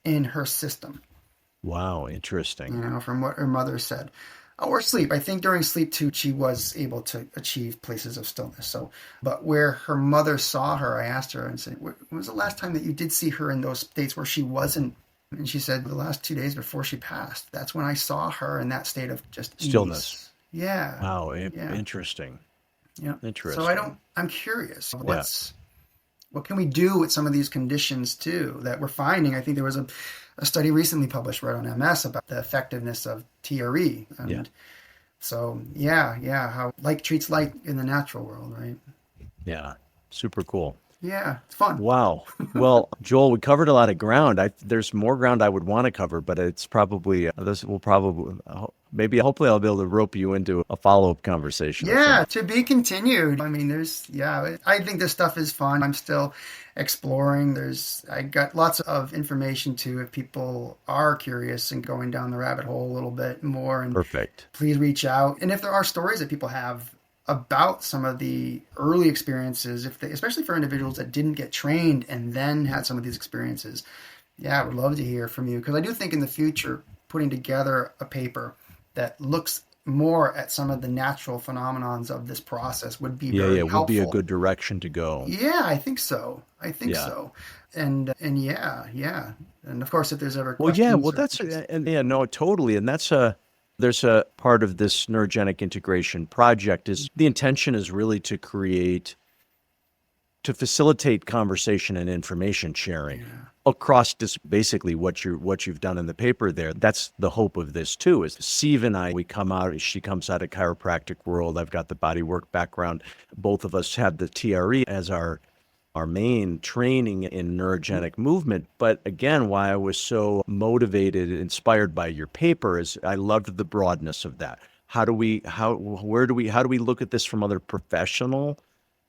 in her system. Wow, interesting. From what her mother said. Or sleep. I think during sleep too, she was able to achieve places of stillness. So, but where her mother saw her, I asked her and said, when was the last time that you did see her in those states where she wasn't? And she said, the last 2 days before she passed. That's when I saw her in that state of just stillness. Ease. Yeah. Wow, interesting. Yeah. Interesting. So I'm curious. What can we do with some of these conditions too that we're finding? I think there was a study recently published right on MS about the effectiveness of TRE. And so, how like treats like in the natural world, right? Yeah, super cool. Yeah, it's fun. Wow. Well, Joel, we covered a lot of ground. There's more ground I would want to cover, but it's probably, hopefully I'll be able to rope you into a follow-up conversation. Yeah, to be continued. I mean, I think this stuff is fun. I'm still exploring. I got lots of information too, if people are curious and going down the rabbit hole a little bit more. And perfect. Please reach out. And if there are stories that people have about some of the early experiences, especially for individuals that didn't get trained and then had some of these experiences, I would love to hear from you, because I do think in the future, putting together a paper that looks more at some of the natural phenomenons of this process would be very helpful. Would be a good direction to go. Yeah, I think so. So. And and of course, if there's ever questions. Totally. And there's a part of this neurogenic integration project is the intention is really to facilitate conversation and information sharing across basically what you've done in the paper there. That's the hope of this too, is Steve and I, she comes out of chiropractic world. I've got the bodywork background. Both of us have the TRE as our main training in neurogenic movement. But again, why I was so motivated, inspired by your paper, is I loved the broadness of that. How do we look at this from other professional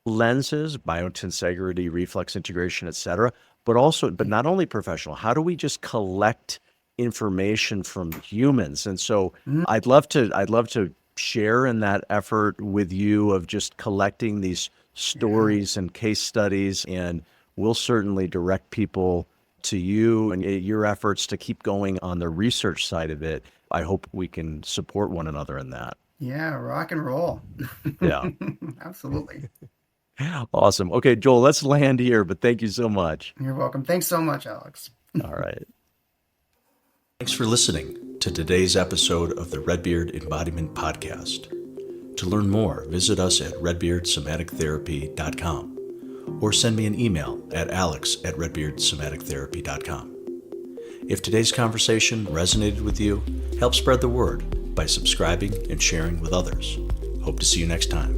lenses, biotensegrity, reflex integration, etc., but not only professional. How do we just collect information from humans? And so I'd love to share in that effort with you of just collecting these stories and case studies, and we'll certainly direct people to you and your efforts to keep going on the research side of it. I hope we can support one another in that. Yeah, rock and roll. Yeah. Absolutely. Awesome. Okay, Joel, let's land here, but thank you so much. You're welcome. Thanks so much, Alex. All right. Thanks for listening to today's episode of the Redbeard Embodiment Podcast. To learn more, visit us at redbeardsomatictherapy.com or send me an email at alex@redbeardsomatictherapy.com. If today's conversation resonated with you, help spread the word by subscribing and sharing with others. Hope to see you next time.